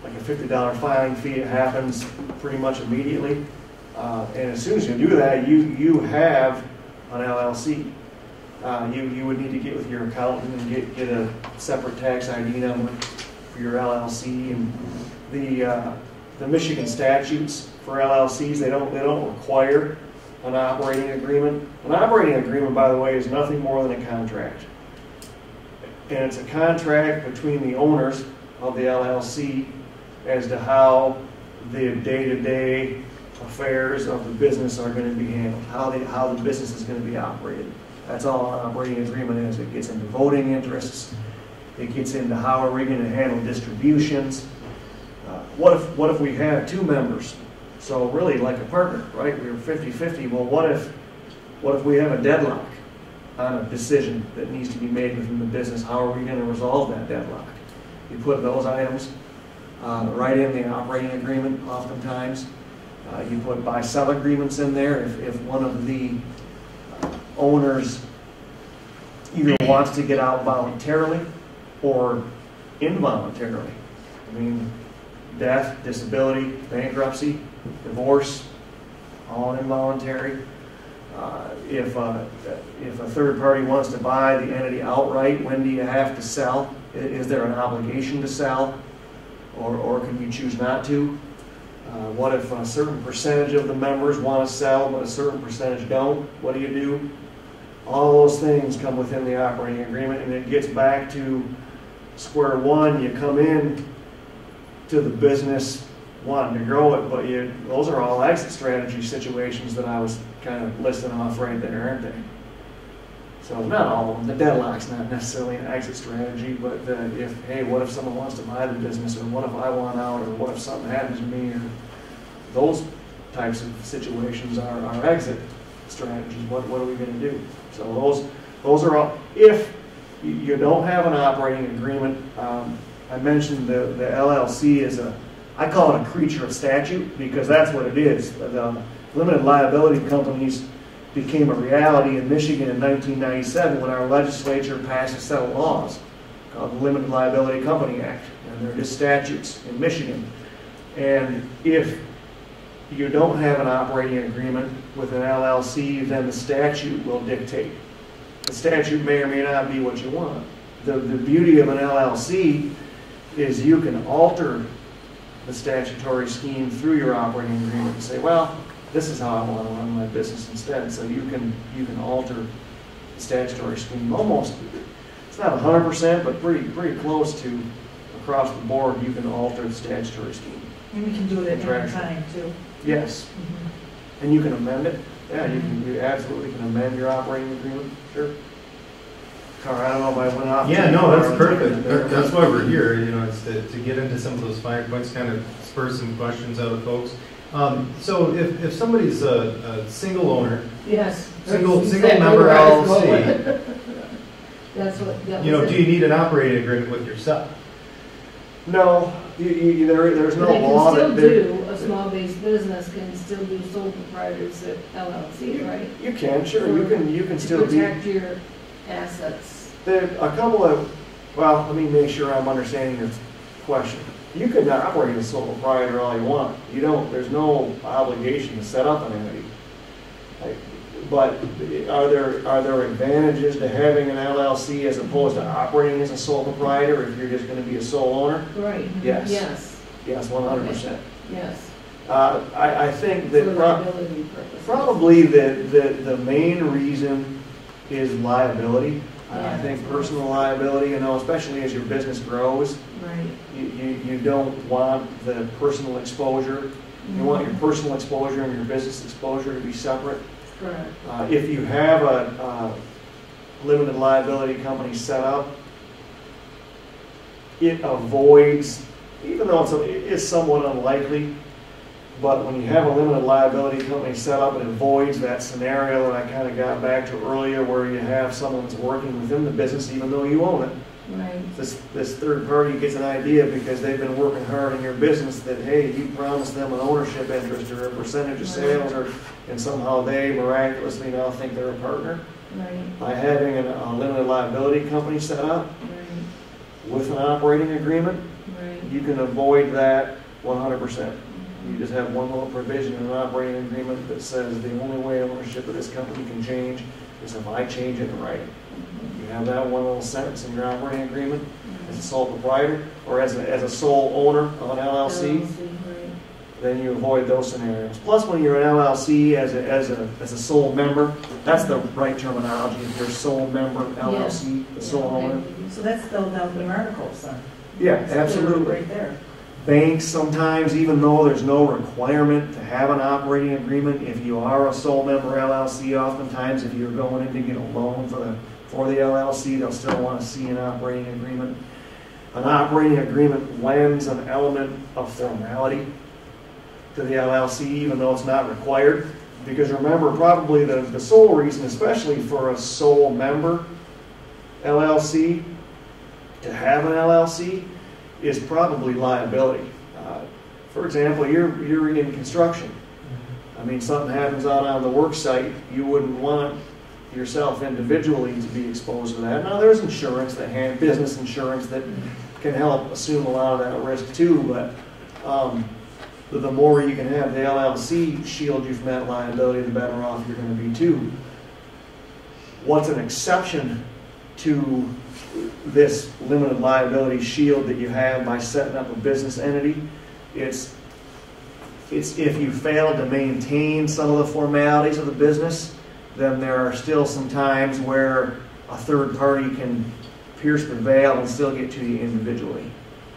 like a $50 filing fee, it happens pretty much immediately. And as soon as you do that, you have an LLC. You would need to get with your accountant and get a separate tax ID number for your LLC. And the Michigan statutes for LLCs, they don't require an operating agreement. An operating agreement, by the way, is nothing more than a contract. And it's a contract between the owners of the LLC as to how the day-to-day affairs of the business are going to be handled, how the business is going to be operated. That's all an operating agreement is. It gets into voting interests. It gets into how are we going to handle distributions. What if we have two members? So really like a partner, right? We were 50-50. Well, what if we have a deadlock on a decision that needs to be made within the business? How are we going to resolve that deadlock? You put those items right in the operating agreement oftentimes. You put buy-sell agreements in there if one of the owners either wants to get out voluntarily or involuntarily. I mean, death, disability, bankruptcy, divorce, all involuntary. If a third party wants to buy the entity outright, when do you have to sell? Is there an obligation to sell, or can you choose not to? What if a certain percentage of the members want to sell, but a certain percentage don't? What do you do? All those things come within the operating agreement, and it gets back to square one. You come in to the business wanting to grow it, but those are all exit strategy situations that I was kind of listing off right there, aren't they? So not all of them. The deadlock's not necessarily an exit strategy, but what if someone wants to buy the business, or what if I want out, or what if something happens to me, or those types of situations are exit strategies. What are we going to do? So those are all. If you don't have an operating agreement, I mentioned the LLC is I call it a creature of statute, because that's what it is. The limited liability companies became a reality in Michigan in 1997 when our legislature passed a set of laws called the Limited Liability Company Act, and they're just statutes in Michigan. And if you don't have an operating agreement with an LLC, then the statute will dictate. The statute may or may not be what you want. The beauty of an LLC is you can alter the statutory scheme through your operating agreement and say, well, this is how I want to run my business instead. So you can alter the statutory scheme almost. It's not 100%, but pretty close to across the board. You can alter the statutory scheme. And we can do it at any time too. Yes, and you can amend it. Yeah, you absolutely can amend your operating agreement. Sure. Carl, I don't know if I went off. Yeah, no, that's perfect. That's why we're here. It's to get into some of those finer points, kind of spur some questions out of folks. So if somebody's a single owner, Yes. single Exactly member where I was LLC, going. That's what. That was do it. you need an operating agreement with yourself? No, there's no law They can that still do, a small-based business can still do sole proprietors LLC, right? you can, sure, you can still To be. protect your assets. There a couple of, well, let me make sure I'm understanding your question. You can operate as a sole proprietor all you want. There's no obligation to set up an entity. But are there advantages to having an LLC as opposed to operating as a sole proprietor if you're just going to be a sole owner? Right. Yes. Yes. 100%. Yes. I think that For liability purposes. probably the main reason is liability. Yeah, I think personal liability, especially as your business grows, Right. you don't want the personal exposure. You want your personal exposure and your business exposure to be separate. Correct. If you have a limited liability company set up, it avoids, even though it's somewhat unlikely, but when you have a limited liability company set up, it avoids that scenario that I kind of got back to earlier where you have someone that's working within the business even though you own it. Right. This third party gets an idea because they've been working hard in your business that, hey, you promised them an ownership interest or a percentage of sales, and somehow they miraculously now think they're a partner. Right. By having a limited liability company set up Right. with an operating agreement, Right. you can avoid that 100%. You just have one little provision in an operating agreement that says the only way ownership of this company can change is if I change it in writing. You have that one little sentence in your operating agreement as a sole proprietor or as a sole owner of an LLC, Right. then you avoid those scenarios. Plus, when you're an LLC as a sole member, that's the right terminology. If you're a sole member LLC, the sole owner. So that's spelled out in your articles, then. Yeah, It's absolutely. right there. Banks sometimes, even though there's no requirement to have an operating agreement, if you are a sole member LLC, oftentimes if you're going in to get a loan for the LLC, they'll still want to see an operating agreement. An operating agreement lends an element of formality to the LLC, even though it's not required. Because remember, probably the sole reason, especially for a sole member LLC, to have an LLC is probably liability. For example, you're in construction. I mean, something happens out on the work site, you wouldn't want yourself individually to be exposed to that. Now, there's insurance, business insurance that can help assume a lot of that risk too, but the more you can have the LLC shield you from that liability, the better off you're going to be too. What's an exception to this limited liability shield that you have by setting up a business entity? It's if you fail to maintain some of the formalities of the business, then there are still some times where a third party can pierce the veil and still get to you individually.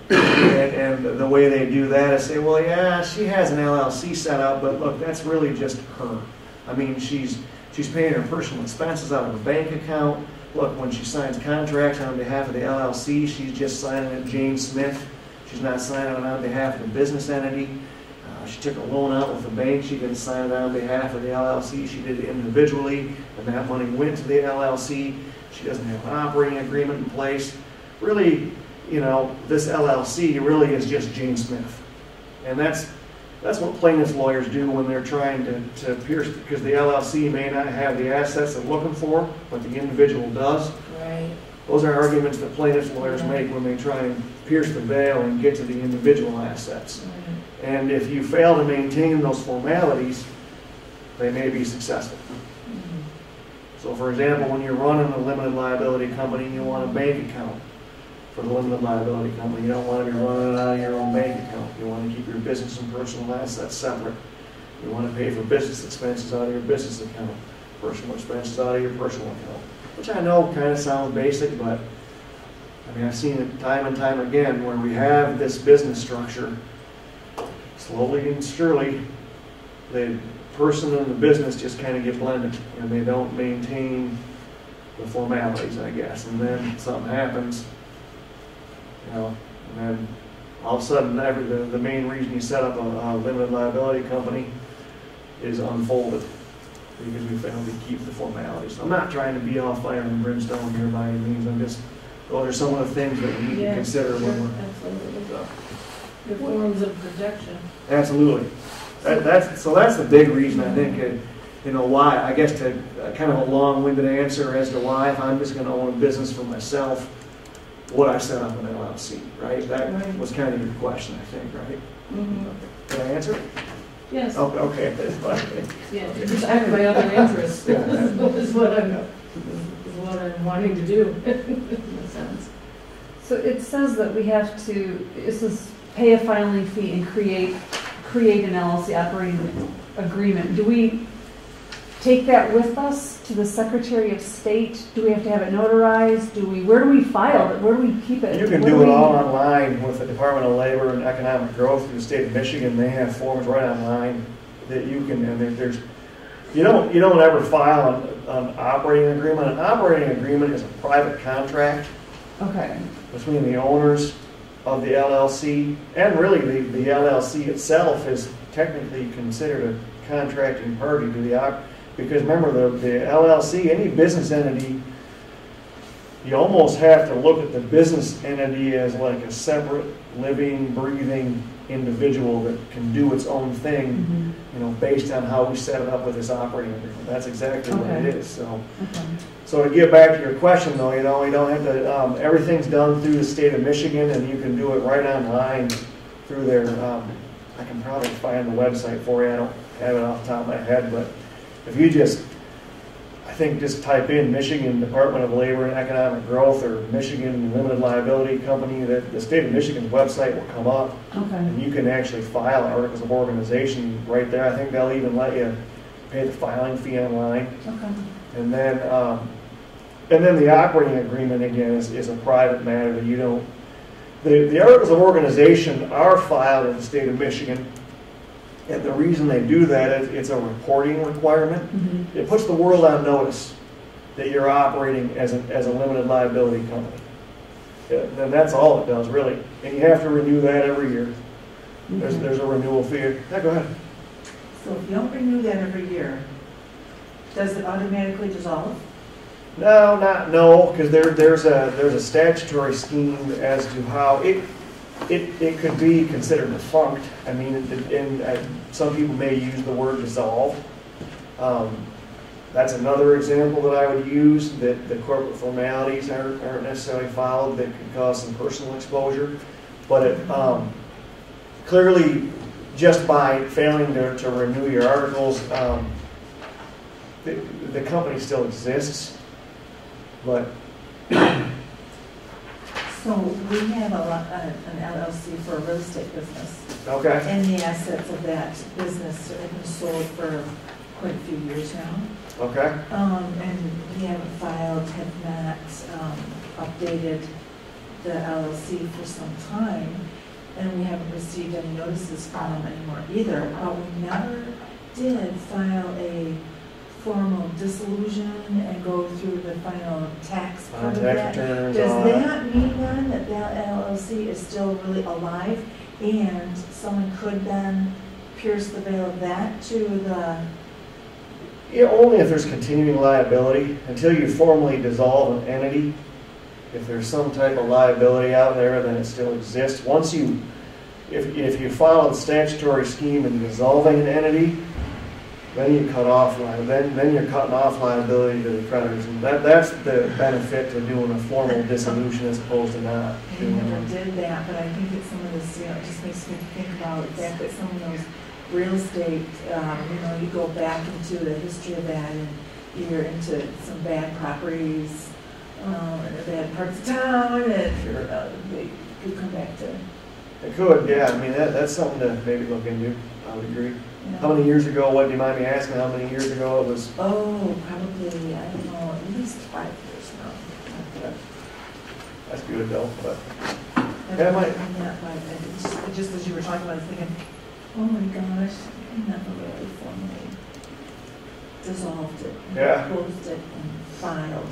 And the way they do that is say, well, yeah, she has an LLC set up, but look, that's really just her. I mean, she's paying her personal expenses out of a bank account. Look, when she signs contracts on behalf of the LLC, she's just signing it Jane Smith. She's not signing it on behalf of the business entity. She took a loan out with the bank. She didn't sign it on behalf of the LLC. She did it individually, and that money went to the LLC. She doesn't have an operating agreement in place. Really, this LLC really is just Jane Smith. And that's what plaintiffs' lawyers do when they're trying to pierce, because the LLC may not have the assets they're looking for, but the individual does. Right. Those are arguments that plaintiffs' lawyers make when they try and pierce the veil and get to the individual assets. Right. And if you fail to maintain those formalities, they may be successful. So for example, when you're running a limited liability company, you want a bank account for the limited liability company. You don't want to be running it out of your own bank account. You want to keep your business and personal assets separate. You want to pay for business expenses out of your business account, personal expenses out of your personal account. Which I know kind of sounds basic, but I mean, I've seen it time and time again where we have this business structure. Slowly and surely, the person and the business just kind of get blended, and they don't maintain the formalities, I guess. And then something happens, and then all of a sudden, the main reason you set up a limited liability company is unfolded because we failed to keep the formalities. I'm not trying to be all fire and brimstone here by any means. Those are some of the things that we need to consider when we're. Absolutely. The forms of protection. Absolutely. That's the big reason I think, why, I guess to kind of a long-winded answer as to why, if I'm just going to own a business for myself, would I set up an LLC, right? That was kind of your question, I think, right? Mm-hmm. Did I answer it? Yes. Oh, okay. Yeah, just act my other interest is what I'm wanting to do, in a sense. So it says that we have to, it says pay a filing fee and create an LLC operating agreement. Do we take that with us to the Secretary of State? Do we have to have it notarized? Where do we file it? Where do we keep it? You can do it all online with the Department of Labor and Economic Growth through the state of Michigan. They have forms right online that you can, and there's, you don't ever file an operating agreement. An operating agreement is a private contract between the owners of the LLC, and really the LLC itself is technically considered a contracting party to the because remember the LLC, any business entity, you almost have to look at the business entity as like a separate living, breathing individual that can do its own thing, based on how we set it up with this operating agreement. That's exactly what it is. So to get back to your question, though, we don't have to. Everything's done through the state of Michigan, and you can do it right online through their. I can probably find the website for you. I don't have it off the top of my head, but if you just type in Michigan Department of Labor and Economic Growth or Michigan Limited Liability Company, that the state of Michigan's website will come up, and you can actually file articles of organization right there. I think they'll even let you pay the filing fee online. And then the operating agreement again is a private matter that you don't. The articles of organization are filed in the state of Michigan. And the reason they do that is it's a reporting requirement. It puts the world on notice that you're operating as a limited liability company. And that's all it does, really. And you have to renew that every year. There's a renewal fee. Yeah, go ahead. So if you don't renew that every year, does it automatically dissolve? No, because there's a statutory scheme as to how it. it could be considered defunct. I mean, and some people may use the word dissolve. That's another example that I would use, that the corporate formalities aren't necessarily followed, that could cause some personal exposure. But it, clearly, just by failing to renew your articles, the company still exists. But So we have an LLC for a real estate business. okay, And the assets of that business have been sold for quite a few years now. okay, And we haven't filed, have not updated the LLC for some time. And we haven't received any notices from them anymore either. But we never did file a formal dissolution and go through the final tax part of that. tax returns, Does all that mean then that that LLC is still really alive and someone could then pierce the veil of that to the, Yeah, only if there's continuing liability. Until you formally dissolve an entity, if there's some type of liability out there, then it still exists. Once you, if you follow the statutory scheme in dissolving an entity, then you cut off then you're cutting off liability to the creditors, and that's the benefit to doing a formal dissolution as opposed to not we doing never one. did that, but I think that some of this, it just makes me think about the fact that some of those real estate, you go back into the history of that and you're into some bad properties, and the bad parts of town, and they could come back to, It could, yeah. I mean, that's something to maybe look into. I would agree. you know. How many years ago? What do you mind me asking? How many years ago it was? Oh, probably, I don't know, at least 5 years now. That's good though. But And Yeah, it might. it just as you were talking about, I was thinking, oh my gosh, I never really formally dissolved it. and Yeah. Closed it and filed.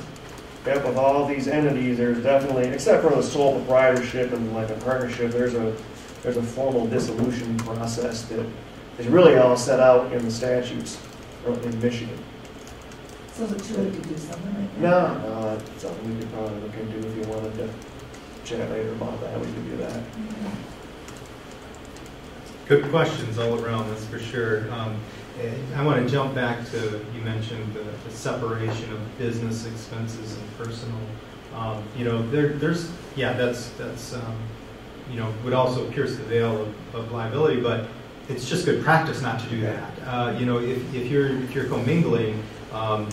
yep, with all these entities, there's definitely, except for the sole proprietorship and like a partnership, there's a formal dissolution process that is really all set out in the statutes in Michigan. So is it too late to do something like that? No, that's something we could probably look into if you wanted to chat later about that. We could do that. Mhm. Good questions all around, that's for sure. I want to jump back to, you mentioned the separation of business expenses and personal. There's that's would also pierce the veil of liability, but it's just good practice not to do that. If you're commingling,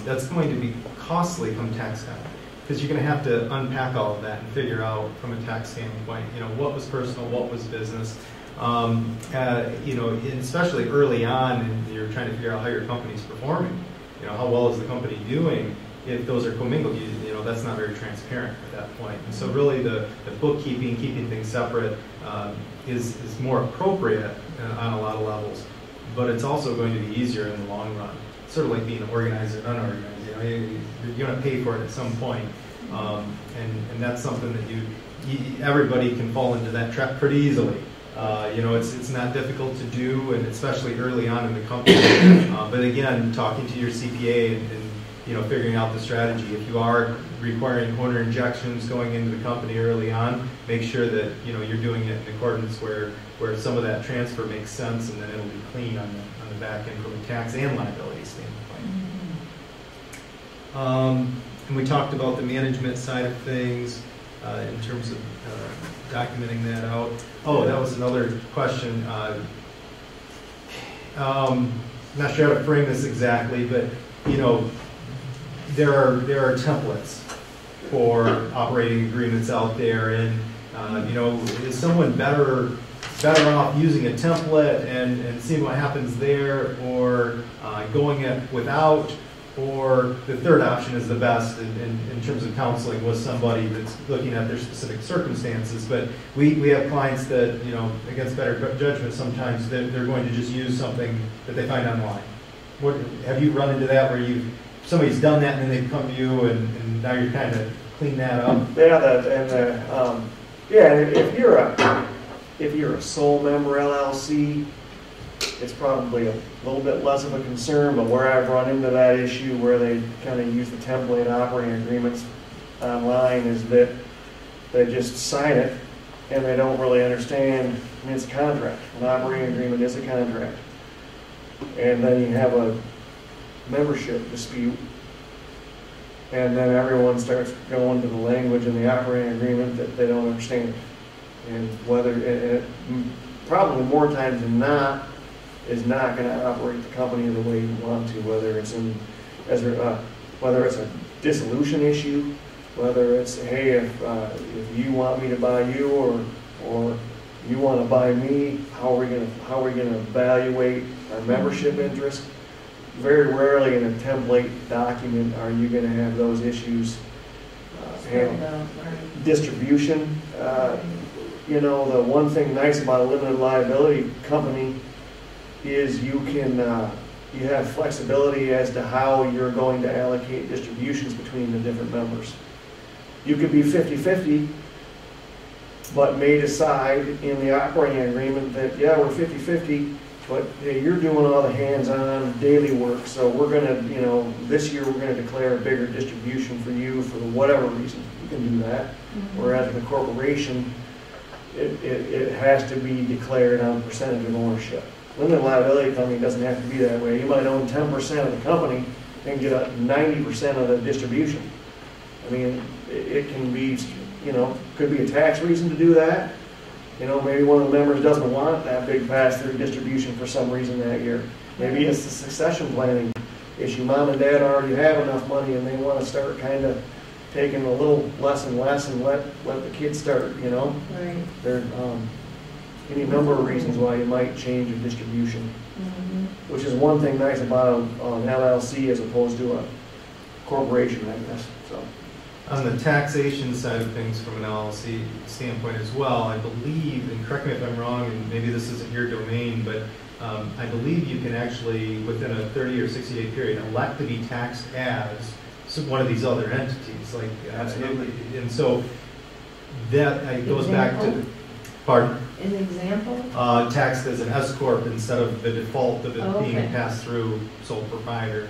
that's going to be costly come tax time, because you're going to have to unpack all of that and figure out from a tax standpoint, what was personal, what was business. Especially early on, and you're trying to figure out how your company's performing. How well is the company doing? If those are commingled, that's not very transparent at that point. And so really the bookkeeping, keeping things separate is more appropriate on a lot of levels, but it's also going to be easier in the long run. Sort of like being organized or unorganized. You're going to pay for it at some point, and that's something that everybody can fall into that trap pretty easily. It's not difficult to do, and especially early on in the company. But again, talking to your CPA and figuring out the strategy. If you are requiring corner injections going into the company early on, make sure that you're doing it in accordance where some of that transfer makes sense, and then it'll be clean on the back end from a tax and liability standpoint. And we talked about the management side of things in terms of documenting that out. Oh, that was another question. Not sure how to frame this exactly, but there are templates for operating agreements out there, and is someone better off using a template and seeing what happens there, or going it without? Or the third option is the best in terms of counseling with somebody that's looking at their specific circumstances. But we have clients that, against better judgment, sometimes they're going to just use something that they find online. Have you run into that where somebody's done that and then they've come to you and now you're kind of clean that up? If you're a sole member LLC, it's probably a little bit less of a concern, but where I've run into that issue where they kind of use the template operating agreements online is that they just sign it and they don't really understand, I mean, it's a contract. An operating agreement is a contract. And then you have a membership dispute, and then everyone starts going to the language in the operating agreement that they don't understand. And whether, probably more times than not, is not going to operate the company the way you want to, whether it's whether it's a dissolution issue, whether it's, hey, if you want me to buy you or you want to buy me, how are we going to evaluate our membership interest? Very rarely in a template document are you going to have those issues handled. Distribution. You know, the one thing nice about a limited liability company is you have flexibility as to how you're going to allocate distributions between the different members. You could be 50-50, but may decide in the operating agreement that, yeah, we're 50-50, but hey, you're doing all the hands-on daily work, so we're going to, you know, this year we're going to declare a bigger distribution for you for whatever reason. You can do that. Mm-hmm. Whereas in a corporation, it has to be declared on percentage of ownership. Limited liability company doesn't have to be that way. You might own 10% of the company and get 90% of the distribution. I mean, it can be, you know, could be a tax reason to do that. You know, maybe one of the members doesn't want that big pass-through distribution for some reason that year. Maybe it's a succession planning issue. Mom and dad already have enough money and they want to start kind of taking a little less and less and let the kids start, you know. Right. There any number of reasons why you might change your distribution, which is one thing nice about an LLC as opposed to a corporation, I guess. So. On the taxation side of things from an LLC standpoint as well, I believe, and correct me if I'm wrong, and maybe this isn't your domain, but I believe you can actually, within a 30 or 60-day period, elect to be taxed as one of these other entities. Like, absolutely. And so that goes back to, pardon? An example? Taxed as an S corp instead of the default of it being Okay. passed through sole proprietor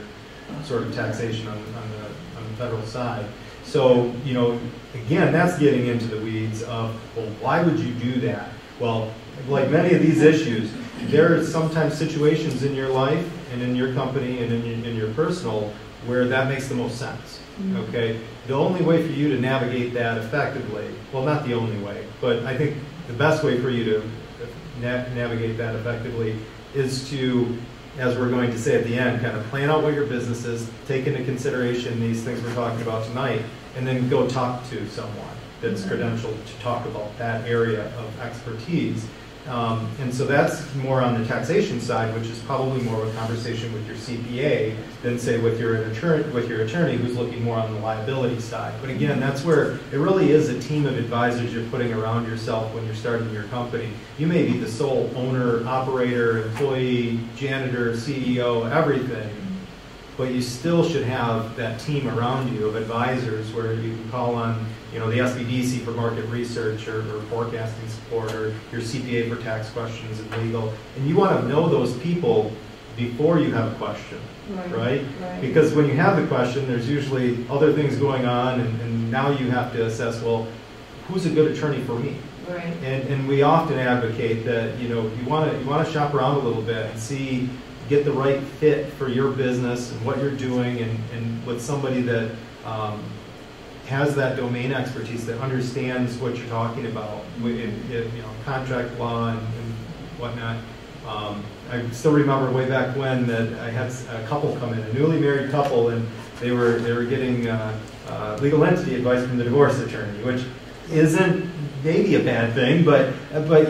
sort of taxation on the federal side. So, you know, again, that's getting into the weeds of, well, why would you do that? Well, like many of these issues, there are sometimes situations in your life and in your company and in your personal where that makes the most sense, okay? The only way for you to navigate that effectively, well, not the only way, but I think the best way for you to navigate that effectively is to, as we're going to say at the end, kind of plan out what your business is, take into consideration these things we're talking about tonight, and then go talk to someone that's credentialed to talk about that area of expertise. And so that's more on the taxation side, which is probably more of a conversation with your CPA than, say, with your attorney who's looking more on the liability side. But again, that's where it really is a team of advisors you're putting around yourself when you're starting your company. You may be the sole owner, operator, employee, janitor, CEO, everything, but you still should have that team around you of advisors where you can call on, you know, the SBDC for market research or forecasting support, or your CPA for tax questions and legal. And you want to know those people before you have a question, right? Because when you have the question, there's usually other things going on, and now you have to assess, well, who's a good attorney for me? Right. And we often advocate that, you know, you want to shop around a little bit and get the right fit for your business and what you're doing, and with somebody that has that domain expertise, that understands what you're talking about, you know, contract law and whatnot. I still remember way back when that I had a couple come in, a newly married couple, and they were getting legal entity advice from the divorce attorney, which isn't maybe a bad thing, but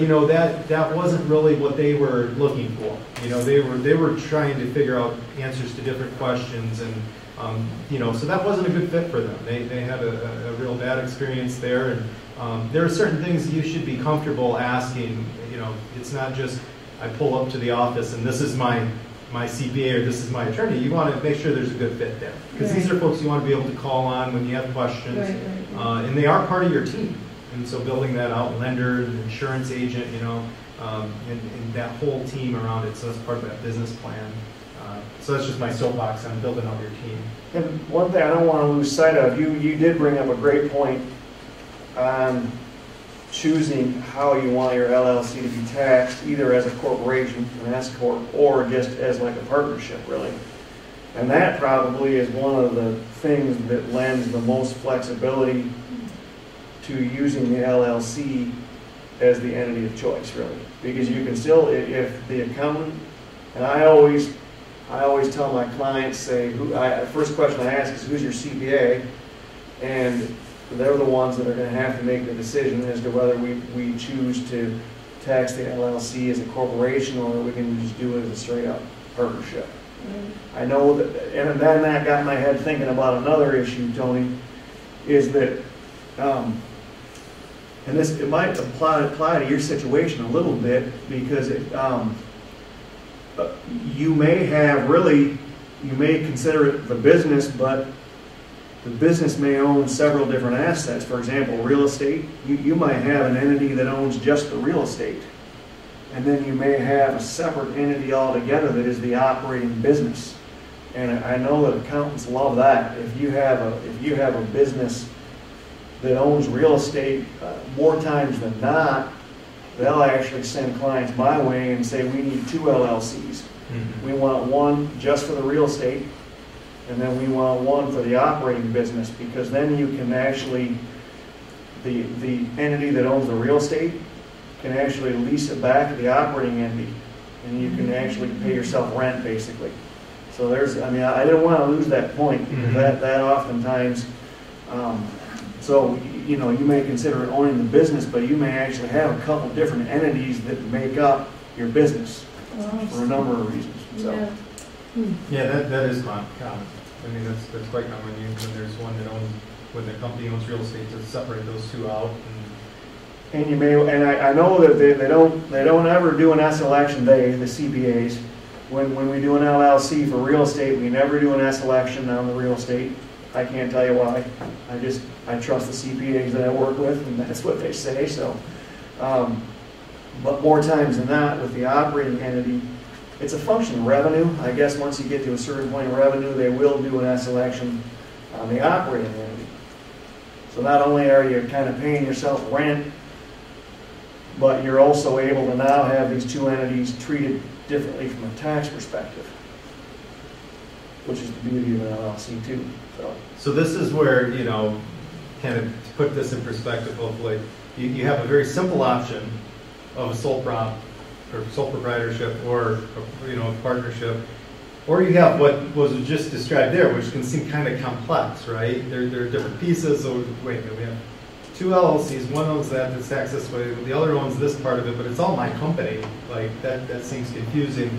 you know, that wasn't really what they were looking for. You know, they were trying to figure out answers to different questions, and you know, so that wasn't a good fit for them. They had a real bad experience there, and there are certain things you should be comfortable asking. You know, it's not just I pull up to the office and this is my CPA or this is my attorney. You want to make sure there's a good fit there, because these are folks you want to be able to call on when you have questions, and they are part of your team. And so building that out, lender, insurance agent, you know, and that whole team around it. So that's part of that business plan. So that's just my soapbox on building out your team. And one thing I don't want to lose sight of, you did bring up a great point on choosing how you want your LLC to be taxed, either as a corporation, an S corp, or just as like a partnership, really. And that probably is one of the things that lends the most flexibility to using the LLC as the entity of choice, really. Because you can still, if the accountant, and I always tell my clients, say, first question I ask is, who's your CPA? And they're the ones that are going to have to make the decision as to whether we choose to tax the LLC as a corporation or we can just do it as a straight up partnership. I know that, and then that got my head thinking about another issue, Tony, is that, and it might apply to your situation a little bit, because you may consider it the business, but the business may own several different assets. For example, real estate. You might have an entity that owns just the real estate. And then you may have a separate entity altogether that is the operating business. And I know that accountants love that. If you have a business that owns real estate, more times than not, they'll actually send clients my way and say, we need 2 LLCs. We want one just for the real estate, and then we want one for the operating business, because then you can actually, the entity that owns the real estate can actually lease it back to the operating entity, and you can actually pay yourself rent, basically. So I didn't want to lose that point, because that oftentimes, so you may consider owning the business, but you may actually have a couple different entities that make up your business for a number of reasons. So. Yeah, that is common. I mean, that's quite common when there's one that owns, when the company owns real estate, to separate those two out. And you may, and I know that they don't ever do an S election day, the CPAs. When we do an LLC for real estate, we never do an S election on the real estate. I can't tell you why. I trust the CPAs that I work with, and that's what they say. So, but more times than not, with the operating entity, it's a function of revenue. I guess once you get to a certain point of revenue, they will do an S election on the operating entity. So not only are you kind of paying yourself rent, but you're also able to now have these 2 entities treated differently from a tax perspective, which is the beauty of an LLC too. So this is where, kind of to put this in perspective, hopefully, you have a very simple option of a sole prop or sole proprietorship, or a partnership, or you have what was just described there, which can seem kind of complex, right? There are different pieces. So wait a minute, we have 2 LLCs. One owns that's taxed this way, the other owns this part of it, but it's all my company. Like that seems confusing.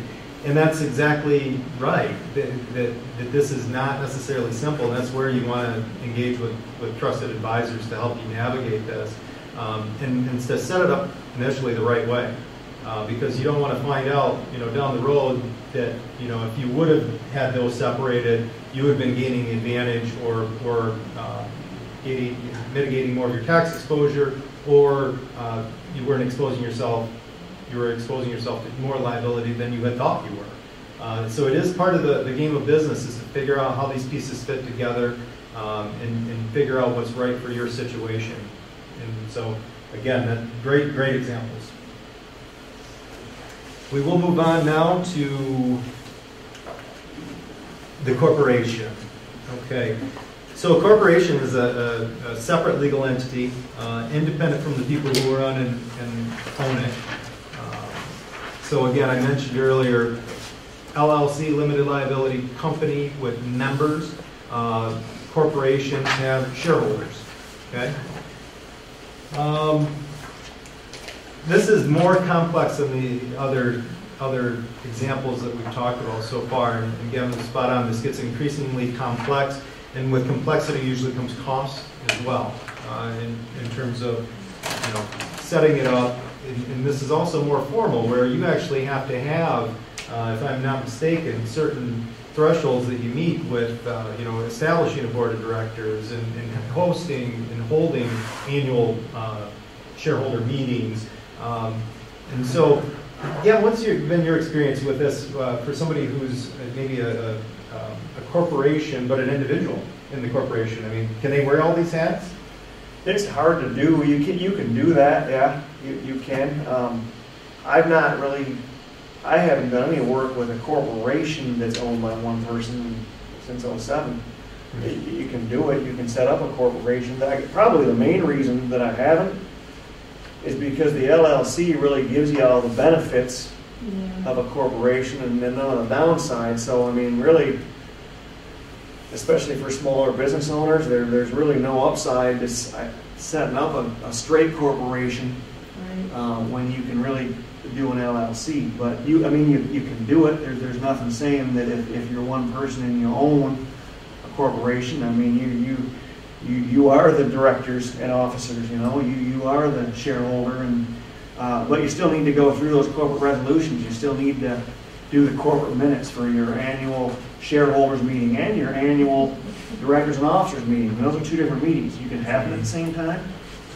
And that's exactly right, that this is not necessarily simple, and that's where you want to engage with trusted advisors to help you navigate this, and to set it up initially the right way, because you don't want to find out, down the road that, if you would have had those separated, you would have been gaining advantage or mitigating more of your tax exposure, or you weren't exposing yourself. You were exposing yourself to more liability than you had thought you were. So it is part of the game of business, is to figure out how these pieces fit together, and figure out what's right for your situation. And so, again, great examples. We will move on now to the corporation. Okay. So a corporation is a separate legal entity, independent from the people who run and own it. So again, I mentioned earlier, LLC, limited liability company with members. Corporations have shareholders. Okay. This is more complex than the other examples that we've talked about so far. And again, spot on. This gets increasingly complex, and with complexity usually comes cost as well. In terms of setting it up. And this is also more formal, where you actually have to have, if I'm not mistaken, certain thresholds that you meet with, establishing a board of directors and hosting and holding annual shareholder meetings. And so, yeah, what's been your experience with this for somebody who's maybe a corporation, but an individual in the corporation? I mean, can they wear all these hats? It's hard to do. You can do that, yeah, you can. I haven't done any work with a corporation that's owned by one person since '07. You can do it. You can set up a corporation. Probably the main reason that I haven't is because the LLC really gives you all the benefits of a corporation and then none of the downside. So I mean, really, especially for smaller business owners, there's really no upside to setting up a straight corporation when you can really do an LLC. But you can do it. There's nothing saying that if you're one person and you own a corporation, I mean you are the directors and officers. You are the shareholder, and but you still need to go through those corporate resolutions. You still need to do the corporate minutes for your annual shareholders meeting and your annual directors and officers meeting. And those are two different meetings. You can have them at the same time,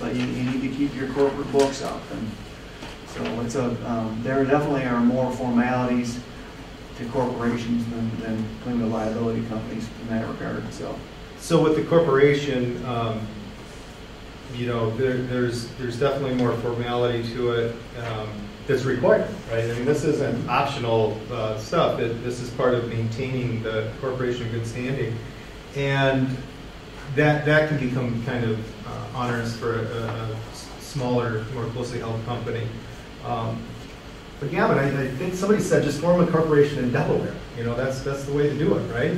but you need to keep your corporate books up. And so there definitely are more formalities to corporations than limited liability companies in that regard. So with the corporation, there's definitely more formality to it that's required, right? I mean, this isn't optional stuff. This is part of maintaining the corporation in good standing, and that can become kind of onerous for a smaller, more closely held company. But yeah, but I think somebody said just form a corporation in Delaware. That's the way to do it, right?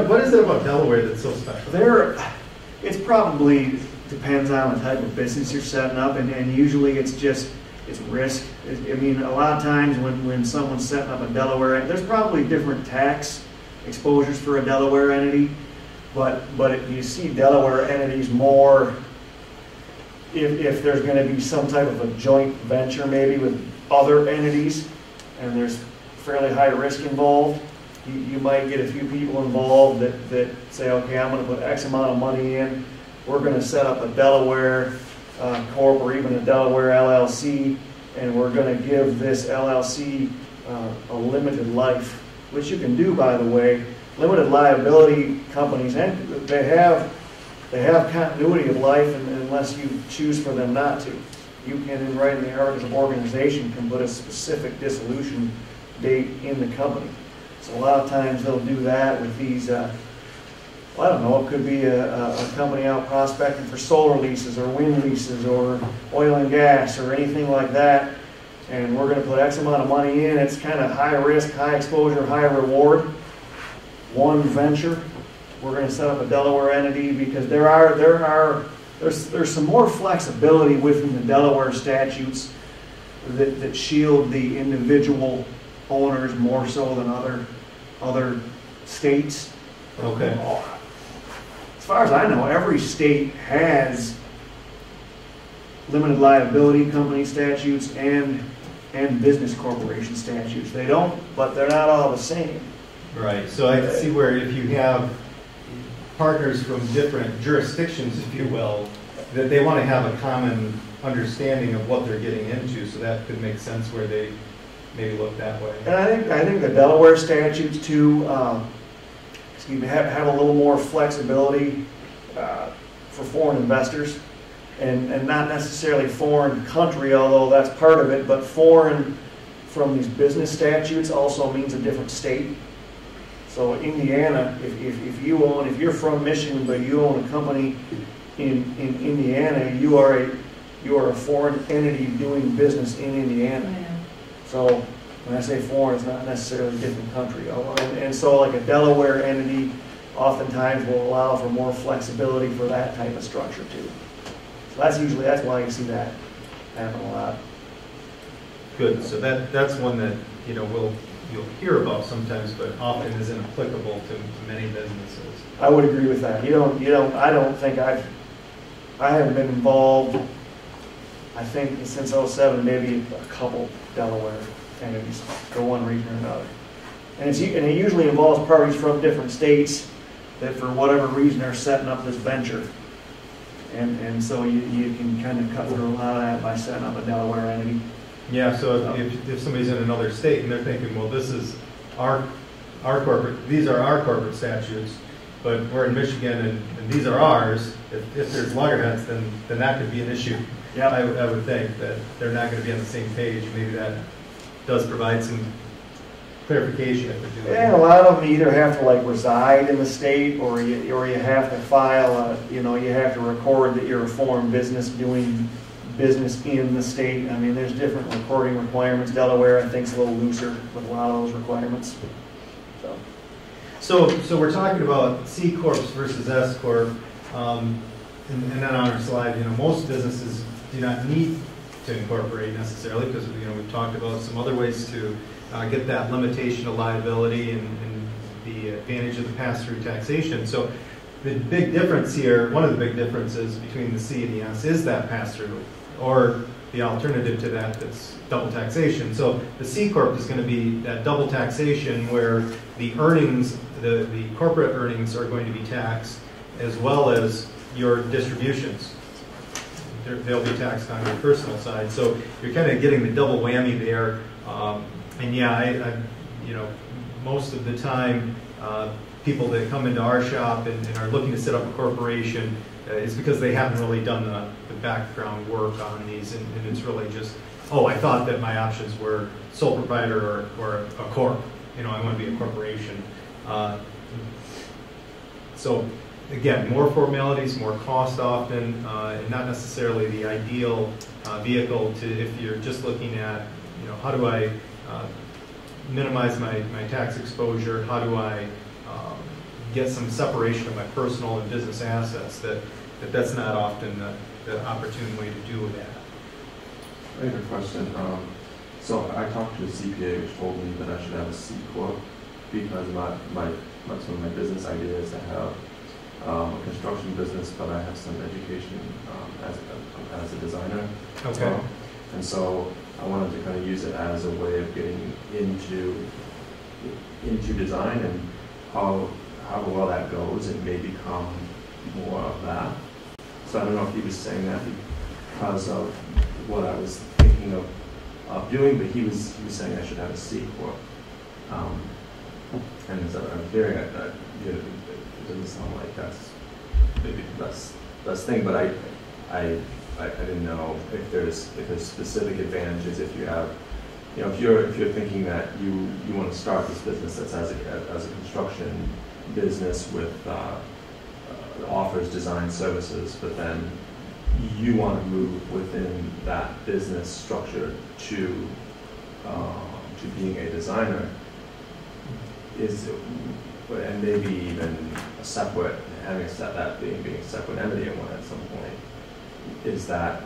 What is it about Delaware that's so special? It's probably depends on the type of business you're setting up, and usually it's risk. I mean, a lot of times when someone's setting up a Delaware, there's probably different tax exposures for a Delaware entity, but you see Delaware entities more if there's going to be some type of a joint venture maybe with other entities, and there's fairly high risk involved. You might get a few people involved that say, okay, I'm going to put X amount of money in. We're going to set up a Delaware corp or even a Delaware LLC, and we're going to give this LLC a limited life, which you can do, by the way. Limited liability companies, and they have continuity of life unless you choose for them not to. You can, right in the articles of organization, can put a specific dissolution date in the company. So a lot of times they'll do that with these, I don't know, it could be a company out prospecting for solar leases or wind leases or oil and gas or anything like that. And we're going to put X amount of money in. It's kind of high risk, high exposure, high reward. One venture. We're going to set up a Delaware entity because there's some more flexibility within the Delaware statutes that shield the individual owners more so than other states. Okay. As far as I know, every state has limited liability company statutes and business corporation statutes. They don't, but they're not all the same. Right. So I can see where if you have partners from different jurisdictions, if you will, that they want to have a common understanding of what they're getting into, so that could make sense where they maybe look that way. And I think the Delaware statutes too, have a little more flexibility for foreign investors, and not necessarily foreign country, although that's part of it, but foreign from these business statutes also means a different state. So Indiana, if you're from Michigan but you own a company in Indiana, you are a foreign entity doing business in Indiana. Yeah. So when I say foreign, it's not necessarily a different country. And so like a Delaware entity oftentimes will allow for more flexibility for that type of structure too. So that's why you see that happen a lot. Good. So that's one that you'll hear about sometimes, but often isn't applicable to many businesses. I would agree with that. I don't think I haven't been involved. I think since '07, maybe a couple Delaware entities for one reason or another. And it usually involves parties from different states that for whatever reason are setting up this venture. And so you can kind of cut through a lot of that by setting up a Delaware entity. Yeah, so if somebody's in another state and they're thinking, well, this is these are our corporate statutes, but we're in Michigan and these are ours. If there's loggerheads, then that could be an issue. Yeah. I would think that they're not going to be on the same page. Maybe that does provide some clarification if they're doing And a lot of them either have to like reside in the state, or you have to file you have to record that you're a foreign business doing business in the state. I mean, there's different reporting requirements. Delaware, I think, is a little looser with a lot of those requirements. So we're talking about C Corps versus S Corp. And then on our slide, most businesses do not need to incorporate necessarily, because we've talked about some other ways to get that limitation of liability and the advantage of the pass-through taxation. So the big difference here, one of the big differences between the C and the S is that pass-through, or the alternative to that that's double taxation. So the C Corp is going to be that double taxation where the earnings, the corporate earnings are going to be taxed, as well as your distributions. They'll be taxed on your personal side. So you're kind of getting the double whammy there. And yeah, most of the time, people that come into our shop and are looking to set up a corporation is because they haven't really done the background work on these, and it's really just, I thought that my options were sole proprietor or a corp. I want to be a corporation. So again, more formalities, more cost often, and not necessarily the ideal vehicle to, if you're just looking at, how do I minimize my tax exposure? How do I get some separation of my personal and business assets? That's not often the opportune way to do that. I have a question. So I talked to a CPA which told me that I should have a C Corp because some of my business idea is to have a construction business, but I have some education as a designer. Okay. And so I wanted to kind of use it as a way of getting into design, and how well that goes, it may become more of that. So I don't know if he was saying that because of what I was thinking of doing, but he was saying I should have a C Corp. And as I'm hearing it doesn't sound like that's maybe the best thing, but I didn't know if there's specific advantages if you have, if you're thinking that you want to start this business that's as a construction business with offers design services, but then you want to move within that business structure to being a designer, and maybe even a separate, having that being a separate entity at some point. Is that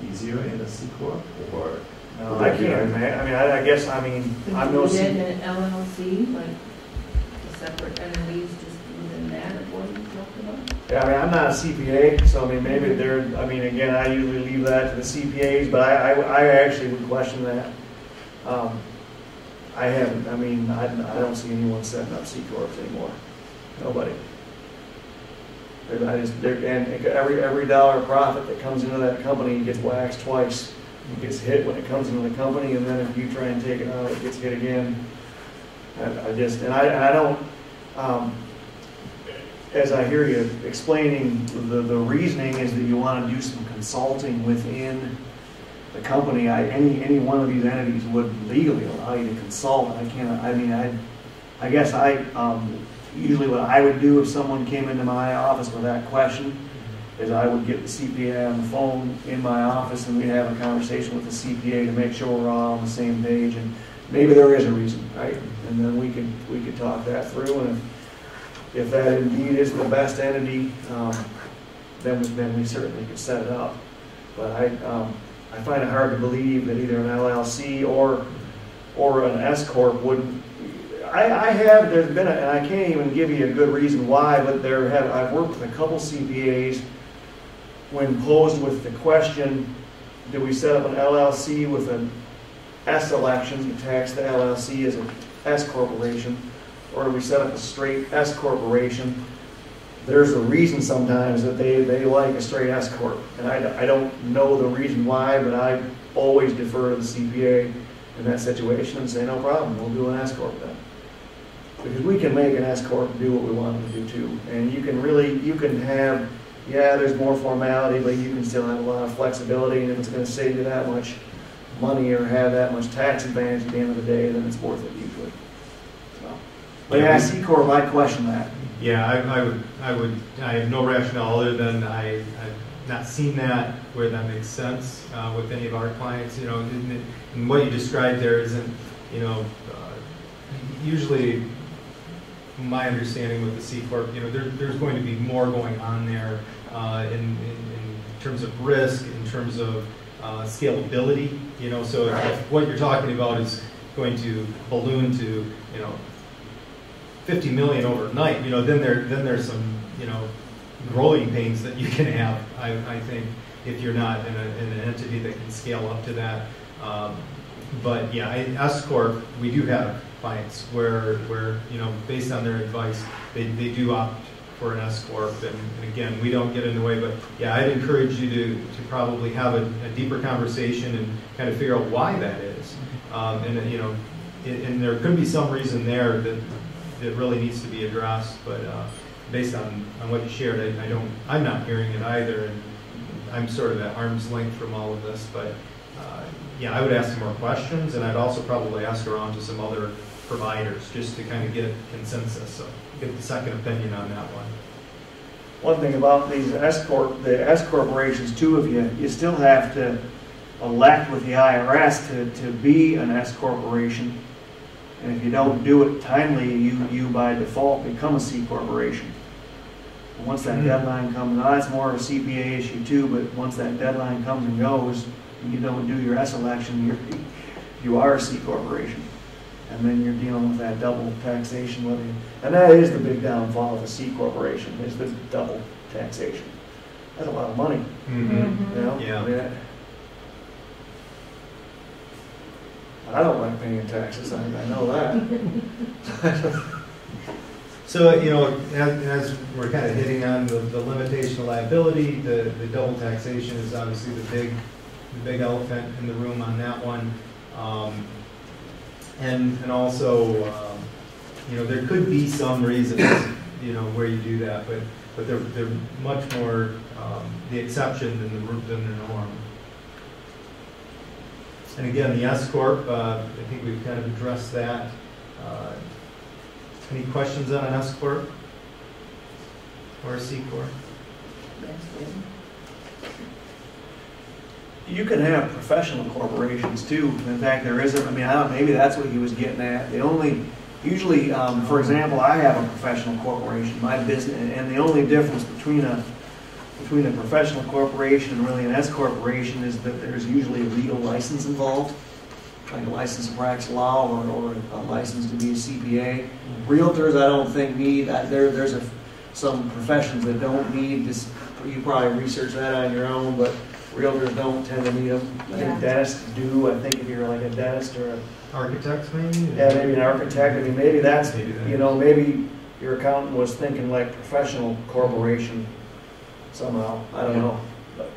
easier in a C Corp, or? No, I can't, man. I guess, I'm no C. In an LLC, like the separate entities just within that, is what you talked about? Yeah, I'm not a CPA, so maybe again, I usually leave that to the CPAs, but I actually would question that. I haven't, I don't see anyone setting up C Corps anymore. Nobody. And every dollar of profit that comes into that company gets waxed twice. It gets hit when it comes into the company, and then if you try and take it out, it gets hit again. I don't, as I hear you explaining, the reasoning is that you want to do some consulting within the company. Any one of these entities would legally allow you to consult. I guess usually what I would do if someone came into my office with that question is I would get the CPA on the phone in my office, and we'd have a conversation with the CPA to make sure we're all on the same page, and maybe there is a reason, right? And then we could talk that through, and if that indeed is the best entity, then we certainly could set it up. But I find it hard to believe that either an LLC or an S Corp wouldn't. There's been and I can't even give you a good reason why, but I've worked with a couple CPAs when posed with the question, do we set up an LLC with an S election to tax the LLC as an S corporation, or do we set up a straight S corporation? There's a reason sometimes that they like a straight S corp, and I don't know the reason why, but I always defer to the CPA in that situation and say, no problem, we'll do an S corp then. Because we can make an S corp do what we want them to do too, and you can have, yeah, there's more formality, but you can still have a lot of flexibility, and if it's going to save you that much money or have that much tax advantage at the end of the day, then it's worth it usually. So, but yeah, C corp, I question that. Yeah, I have no rationale other than I've not seen that where that makes sense with any of our clients. You know, and what you described there isn't, you know, usually my understanding with the C corp, you know, there's going to be more going on there in terms of risk, in terms of scalability. You know, so if what you're talking about is going to balloon to, you know, 50 million overnight, you know, then there's some, you know, growing pains that you can have, I think, if you're not in an entity that can scale up to that. But yeah, S corp, we do have clients where you know, based on their advice, they do opt for an S corp, and again, we don't get in the way. But yeah, I'd encourage you to probably have a deeper conversation and kind of figure out why that is, and you know, and there could be some reason there that really needs to be addressed, but based on what you shared, I'm not hearing it either, and I'm sort of at arm's length from all of this, but yeah, I would ask some more questions, and I'd also probably ask around to some other providers just to kind of get consensus, so get the second opinion on that one. One thing about these the S corporations too, if you still have to elect with the IRS to be an S corporation. And if you don't do it timely, you by default become a C corporation. And once that deadline comes, now that's more of a CPA issue too, but once that deadline comes and goes, and you don't do your S election, you are a C corporation. And then you're dealing with that double taxation. And that is the big downfall of a C corporation, is the double taxation. That's a lot of money. Mm-hmm. You know? Yeah. I mean, I don't like paying taxes, I know that. So, you know, as we're kind of hitting on the limitation of liability, the double taxation is obviously the big elephant in the room on that one. And also, you know, there could be some reasons, you know, where you do that, but they're much more the exception than the norm. And again, the S corp, I think we've kind of addressed that. Any questions on an S corp or a C corp? You can have professional corporations too. In fact, there isn't. I mean, I don't. Maybe that's what he was getting at. Usually, for example, I have a professional corporation, my business, and the only difference between a professional corporation and really an S corporation is that there's usually a legal license involved, like a license to practice law or a license to be a CPA. Realtors, I don't think need that. There's some professions that don't need this. You probably research that on your own, but realtors don't tend to need them. I think dentists do. I think if you're like a dentist or architects, maybe. Yeah, maybe an architect. I mean, maybe that's you know, maybe your accountant was thinking like professional corporation. Somehow, I don't know. But.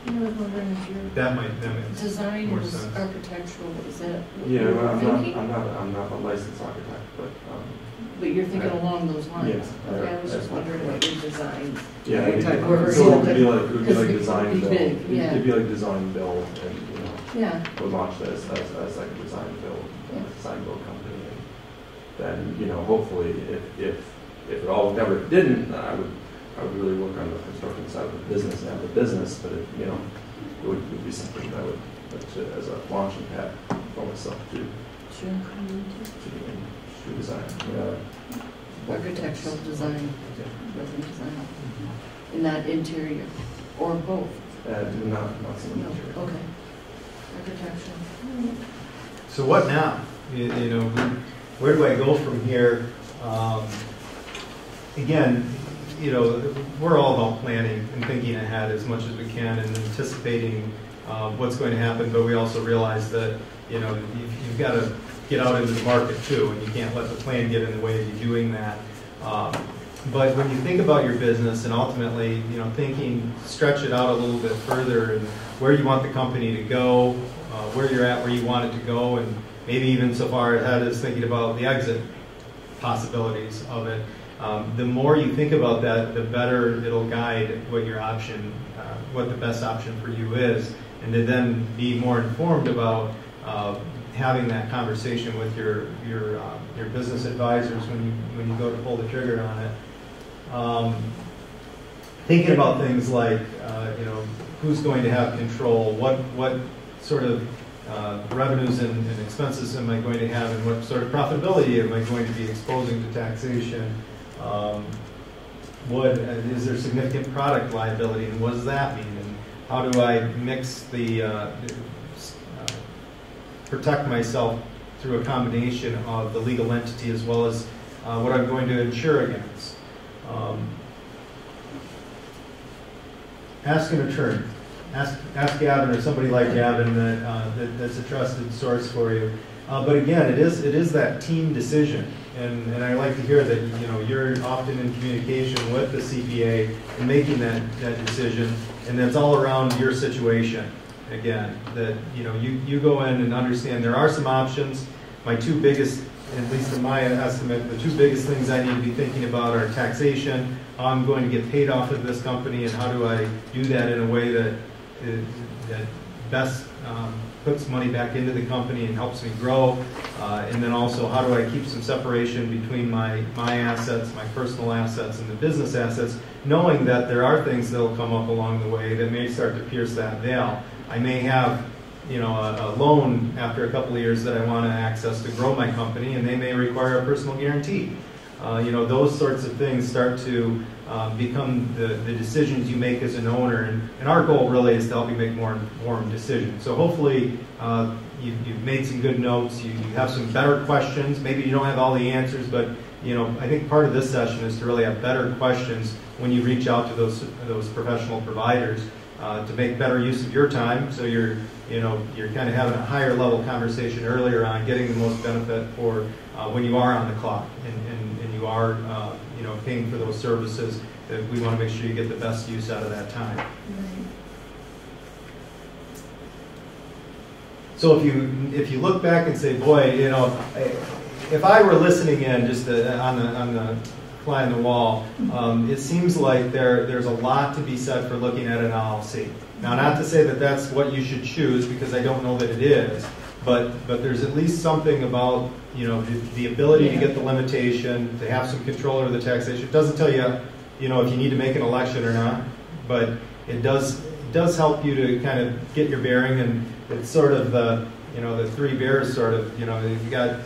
I was wondering if your that might design more is sense. architectural. Is that what Yeah, you're well, thinking? I'm not a licensed architect, But you're thinking along those lines. Yeah, Okay, I was just wondering what your design. yeah, type of so work. it would be like Because design it could be build. big, yeah. It'd be like design build, and you know, Yeah. would launch this as like a design build, design build company, and then you know, hopefully, if it all never didn't, I would really work on the construction side of the business and have the business, but it, you know, it would be something that I would like to, as a launching pad for myself to design. Architectural design, building design, in that interior, or both? Not some No, interior. okay. Architectural. So what now? You know, where do I go from here? Again, you know, we're all about planning and thinking ahead as much as we can and anticipating what's going to happen, but we also realize that, you know, you've got to get out into the market too, and you can't let the plan get in the way of you doing that. But when you think about your business and ultimately, you know, stretch it out a little bit further and where you want the company to go, where you're at, where you want it to go, and maybe even so far ahead as thinking about the exit possibilities of it. The more you think about that, the better it'll guide what your option, what the best option for you is, and to then be more informed about having that conversation with your business advisors when you go to pull the trigger on it. Thinking about things like who's going to have control, what sort of revenues and expenses am I going to have, and what sort of profitability am I going to be exposing to taxation? Is there significant product liability, and what does that mean? And how do I mix protect myself through a combination of the legal entity as well as what I'm going to insure against? Ask an attorney. Ask Gavin or somebody like Gavin that's a trusted source for you. But again, it is that team decision, and I like to hear that you're often in communication with the CPA in making that decision, and that's all around your situation. Again, that you go in and understand there are some options. My two biggest, at least in my estimate, the two biggest things I need to be thinking about are taxation, how I'm going to get paid off of this company, and how do I do that in a way that best puts money back into the company and helps me grow, and then also how do I keep some separation between my assets, my personal assets, and the business assets, knowing that there are things that will come up along the way that may start to pierce that veil. I may have a loan after a couple of years that I want to access to grow my company, and they may require a personal guarantee. Those sorts of things start to become the decisions you make as an owner, and our goal really is to help you make more informed decisions. So hopefully you've made some good notes, you have some better questions. Maybe you don't have all the answers, but I think part of this session is to really have better questions when you reach out to those professional providers to make better use of your time. So you're kind of having a higher level conversation earlier on getting the most benefit for when you are on the clock and you are paying for those services. That we want to make sure you get the best use out of that time. Right. So if you look back and say, boy, if I were listening in just on the fly on the wall, it seems like there's a lot to be said for looking at an LLC. Now, not to say that that's what you should choose, because I don't know that it is, but there's at least something about the ability to get the limitation, to have some control over the taxation. It doesn't tell you if you need to make an election or not, but it does help you to kind of get your bearing, and it's sort of the three bears sort of. You got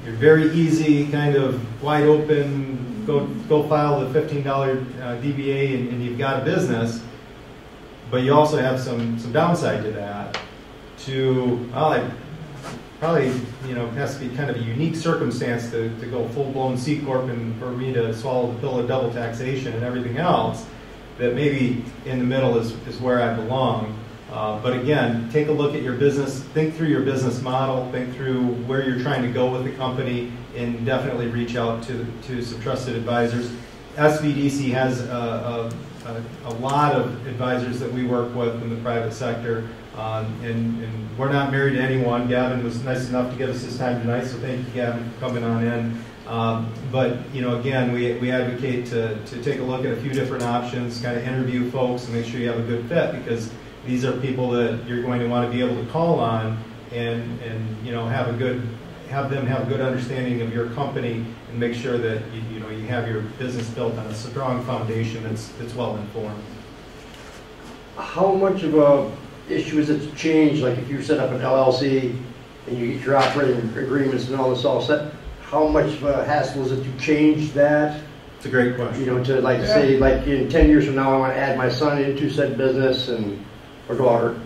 your very easy kind of wide open, go file the $15 DBA and you've got a business, but you also have some downside to that. Probably has to be kind of a unique circumstance to go full-blown C Corp and for me to swallow the pill of double taxation and everything else, that maybe in the middle is where I belong. But again, take a look at your business, think through your business model, think through where you're trying to go with the company, and definitely reach out to some trusted advisors. SVDC has a lot of advisors that we work with in the private sector, and we're not married to anyone. Gavin was nice enough to give us his time tonight, so thank you, Gavin, for coming on in. But again, we advocate to take a look at a few different options, kind of interview folks and make sure you have a good fit, because these are people that you're going to want to be able to call on and have them have a good understanding of your company, and make sure that you have your business built on a strong foundation that's well informed. How much of a issue is it to change, like if you set up an LLC and you get your operating agreements and all this all set, how much of a hassle is it to change that? It's a great question. To say, like in 10 years from now, I want to add my son into said business or daughter.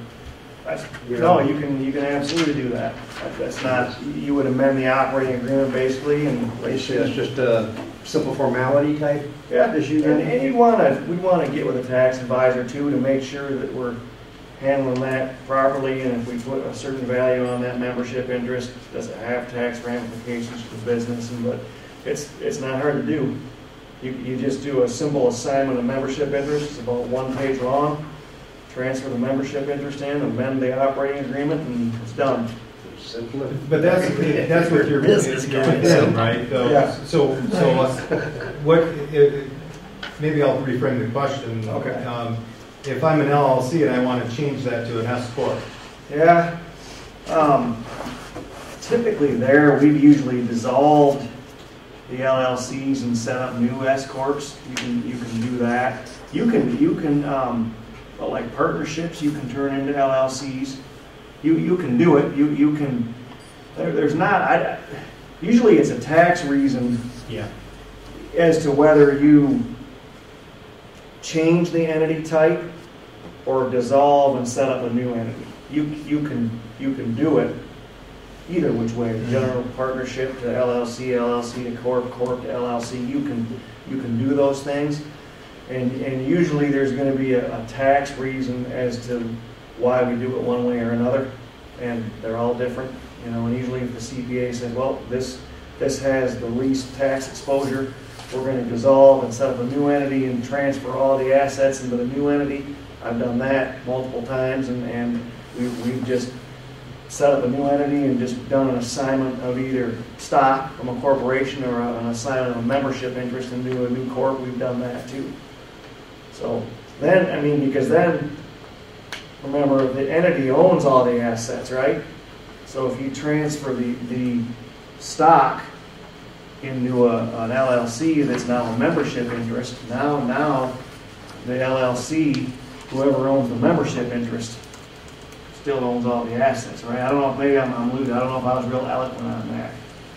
No, you can absolutely do that. That's not, you would amend the operating agreement basically, and It's just a simple formality type issue. And we want to get with a tax advisor too to make sure that we're handling that properly, and if we put a certain value on that membership interest, does it have tax ramifications for the business? But it's not hard to do. You just do a simple assignment of membership interest. It's about 1 page long. Transfer the membership interest in, amend the operating agreement, and it's done. Simpler. But that's what you're within, right? Yeah. So what? Maybe I'll reframe the question. Okay. If I'm an LLC and I want to change that to an S corp, Yeah. Typically there, we've usually dissolved the LLCs and set up new S corps. You can do that. You can but like partnerships, you can turn into LLCs. You can do it. You can. There's not. Usually it's a tax reason. Yeah. As to whether you change the entity type or dissolve and set up a new entity. You can do it either which way. General partnership to LLC, LLC to corp, corp to LLC. You can do those things, and usually there's going to be a tax reason as to why we do it one way or another, and they're all different. You know, and usually if the CPA says, well, this has the least tax exposure, we're going to dissolve and set up a new entity and transfer all the assets into the new entity. I've done that multiple times, and we've just set up a new entity and just done an assignment of either stock from a corporation or an assignment of a membership interest into a new corp. We've done that too. So then, because then, remember, the entity owns all the assets, right? So if you transfer the stock into an LLC that's now a membership interest, now the LLC, whoever owns the membership interest, still owns all the assets, right? I don't know if maybe I'm losing. I don't know if I was real eloquent on that.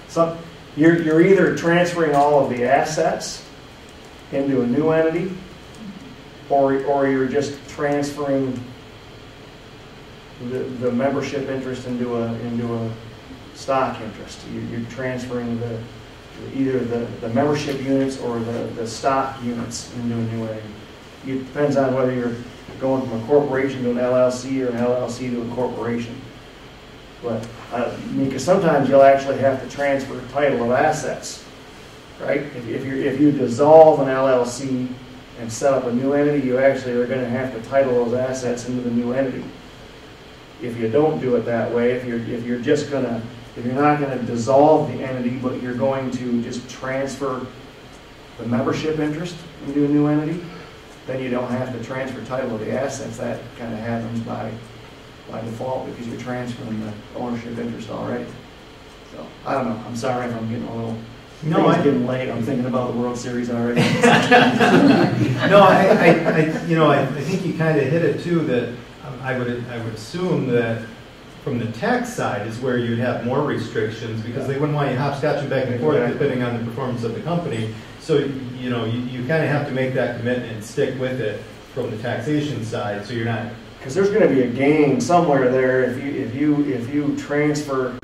So you're either transferring all of the assets into a new entity, or you're just transferring the membership interest into a stock interest. You're transferring either the membership units or the stock units into a new entity. It depends on whether you're going from a corporation to an LLC or an LLC to a corporation. But because sometimes you'll actually have to transfer title of assets, right? If you dissolve an LLC and set up a new entity, you actually are going to have to title those assets into the new entity. If you don't do it that way, if you're not going to dissolve the entity, but you're going to just transfer the membership interest into a new entity, then you don't have to transfer title of the assets. That kind of happens by default because you're transferring the ownership interest already. So I don't know. I'm sorry if I'm getting a little. No, it's getting late. I'm thinking about the World Series already. No, I think you kind of hit it too. That I would assume that from the tax side is where you'd have more restrictions because they wouldn't want you hopscotching back and forth depending on the performance of the company. So you kind of have to make that commitment and stick with it from the taxation side. So you're not, because there's going to be a gain somewhere there if you transfer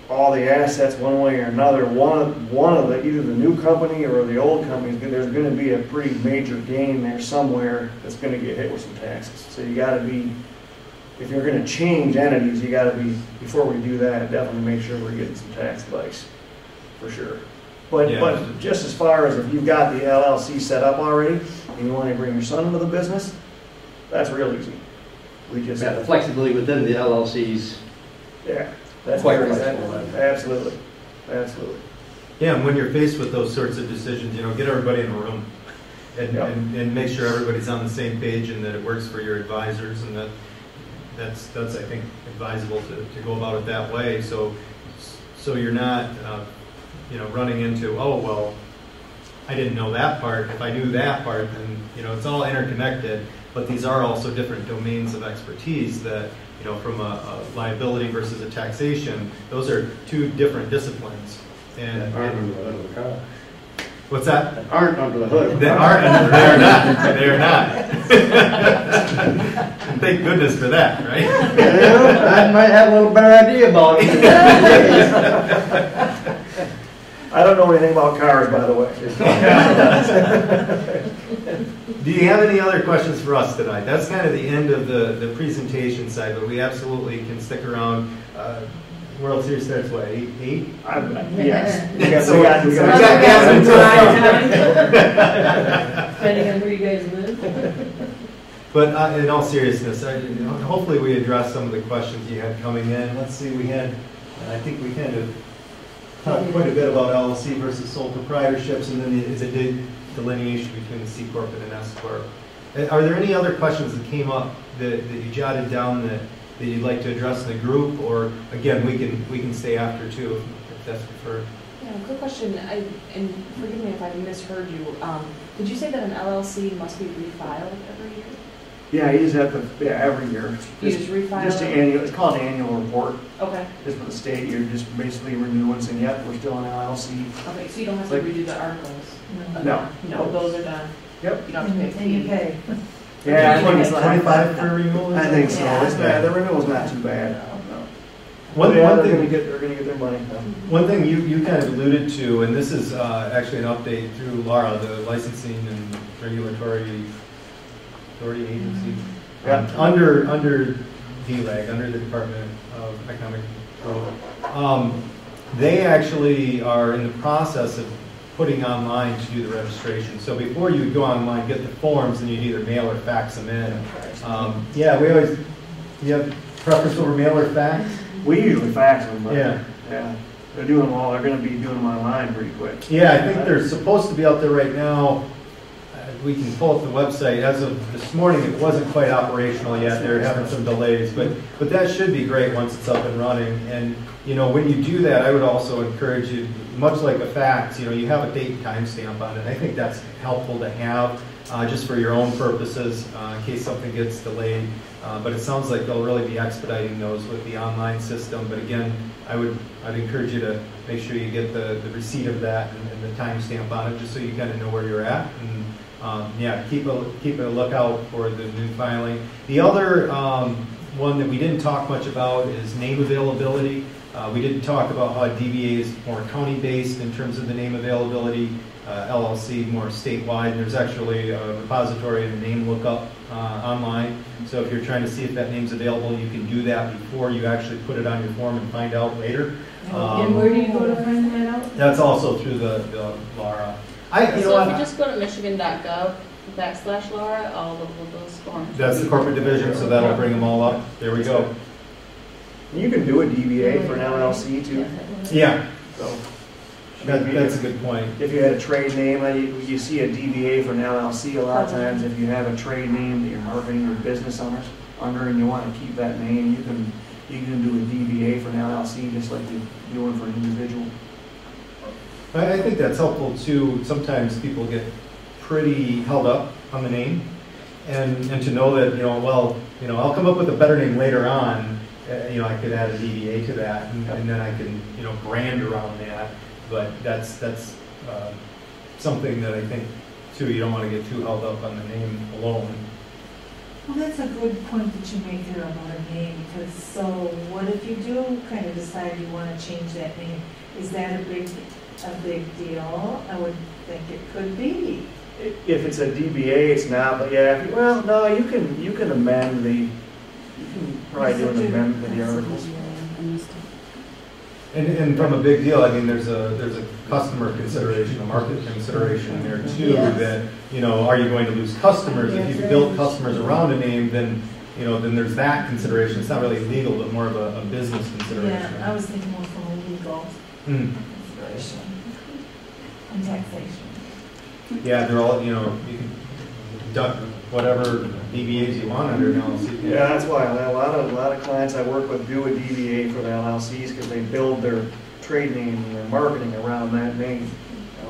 all the assets one way or another. One of the either the new company or the old company, there's going to be a pretty major gain there somewhere that's going to get hit with some taxes. So you got to be, if you're going to change entities, you got to be, before we do that, definitely make sure we're getting some tax advice for sure. But just as far as if you've got the LLC set up already and you want to bring your son into the business, that's real easy. We just the flexibility within the LLCs. Yeah, that's quite very flexible. Absolutely. Yeah, and when you're faced with those sorts of decisions, get everybody in a room and make sure everybody's on the same page and that it works for your advisors, and that's I think advisable to go about it that way. So you're not running into, oh well, I didn't know that part. If I knew that part, then it's all interconnected. But these are also different domains of expertise that from a liability versus a taxation. Those are two different disciplines. And aren't under the hood of the car. What's that? Aren't under the hood. They are not. They are not. Thank goodness for that, right? I might have a little better idea about it. I don't know anything about cars, by the way. Do you have any other questions for us tonight? That's kind of the end of the presentation side, but we absolutely can stick around. World Series starts what, 8? Yes. We got Depending on where you guys live. But in all seriousness, hopefully we addressed some of the questions you had coming in. Let's see, I think we kind of talked quite a bit about LLC versus sole proprietorships, and then is a delineation between the C Corp and an S Corp. Are there any other questions that came up that you jotted down that you'd like to address in the group? Or again, we can stay after too if that's preferred. Yeah, quick question, and forgive me if I misheard you. Did you say that an LLC must be refiled every year? Yeah, you just have to, every year. You just refile Just it? annual, it's called an annual report. Okay. Just with the state, you're just basically renewing, saying, yep, we're still an LLC. Okay, so you don't have to Like- redo the articles? No. No, those are done. Yep. You don't have to pay a And you fee? pay. Yeah, I think it's 25 for renewal? I think so. Yeah. It's not, the renewal's not too bad. One they're thing- gonna get their money. One thing you kind of alluded to, and this is actually an update through LARA, the Licensing and Regulatory Authority Agency. Yeah. Under DLAG, under the Department of Economic Growth. They actually are in the process of putting online to do the registration. So before you go online, get the forms, and you'd either mail or fax them in. Yeah, we always, you have preference over mail or fax? We usually fax them, but Yeah. yeah, they're doing them all. They're going to be doing them online pretty quick. Yeah, I think they're supposed to be out there right now. We can pull up the website. As of this morning, it wasn't quite operational yet. They're having some delays, but that should be great once it's up and running. And you know, when you do that, I would also encourage you, much like a fax, you know, you have a date and time stamp on it. I think that's helpful to have just for your own purposes in case something gets delayed. But it sounds like they'll really be expediting those with the online system. But again, I'd encourage you to make sure you get the receipt of that and the time stamp on it, just so you kind of know where you're at. And yeah, keep a lookout for the new filing. The other one that we didn't talk much about is name availability. We didn't talk about how DBA is more county-based in terms of the name availability, LLC more statewide. There's actually a repository and a name lookup online. So if you're trying to see if that name's available, you can do that before you actually put it on your form and find out later. And where do you go to find that out? That's also through the LARA. So if you just go to michigan.gov/LARA, all of those forms. That's the corporate division, so that'll bring them all up. There we go. You can do a DBA for an LLC too. Yeah, So that's a good point. if you had a trade name, you see a DBA for an LLC a lot of times. If you have a trade name that you're marketing your business under and you want to keep that name, you can do a DBA for an LLC just like you do one for an individual. I think that's helpful too. Sometimes people get pretty held up on the name, and to know that, I'll come up with a better name later on. I could add a DBA to that, and then I can, brand around that. But that's something that I think too, you don't want to get too held up on the name alone. Well, that's a good point that you make there about a name, because so what if you do kind of decide you want to change that name? Is that a big deal? I would think it could be. If it's a DBA, it's not. But yeah, well, no, you can amend you can probably do an amendment to the articles. And from a big deal, I mean, there's a customer consideration, a market consideration there too. Yes. That are you going to lose customers if you build customers around a name? Then then there's that consideration. It's not really legal, but more of a business consideration. Yeah, I was thinking more from a legal consideration and taxation. Yeah, they're all you can deduct whatever DBAs you want under an LLC. Yeah, that's why a lot of clients I work with do a DBA for the LLCs because they build their trade name and their marketing around that name.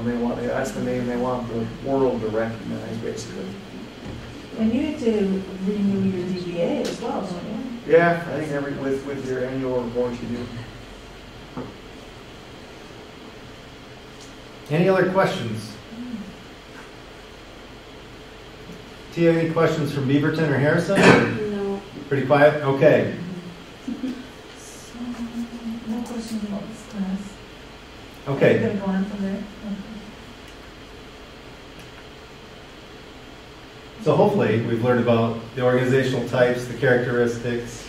That's the name they want the world to recognize, basically. And you have to renew your DBA as well, don't you? Yeah, I think with your annual report you do. Any other questions? Tia, any questions from Beaverton or Harrison? No. Pretty quiet? Okay. So, no questions about this class. Okay. Are you going to go on from there? Okay. So hopefully we've learned about the organizational types, the characteristics,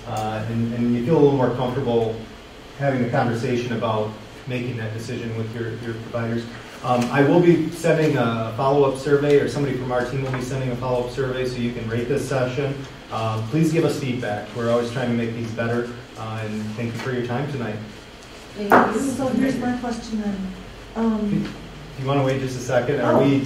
and you feel a little more comfortable having a conversation about making that decision with your providers. I will be sending a follow-up survey, or somebody from our team will be sending a follow-up survey so you can rate this session. Please give us feedback. We're always trying to make these better, and thank you for your time tonight. So here's my question then. If you want to wait just a second, are we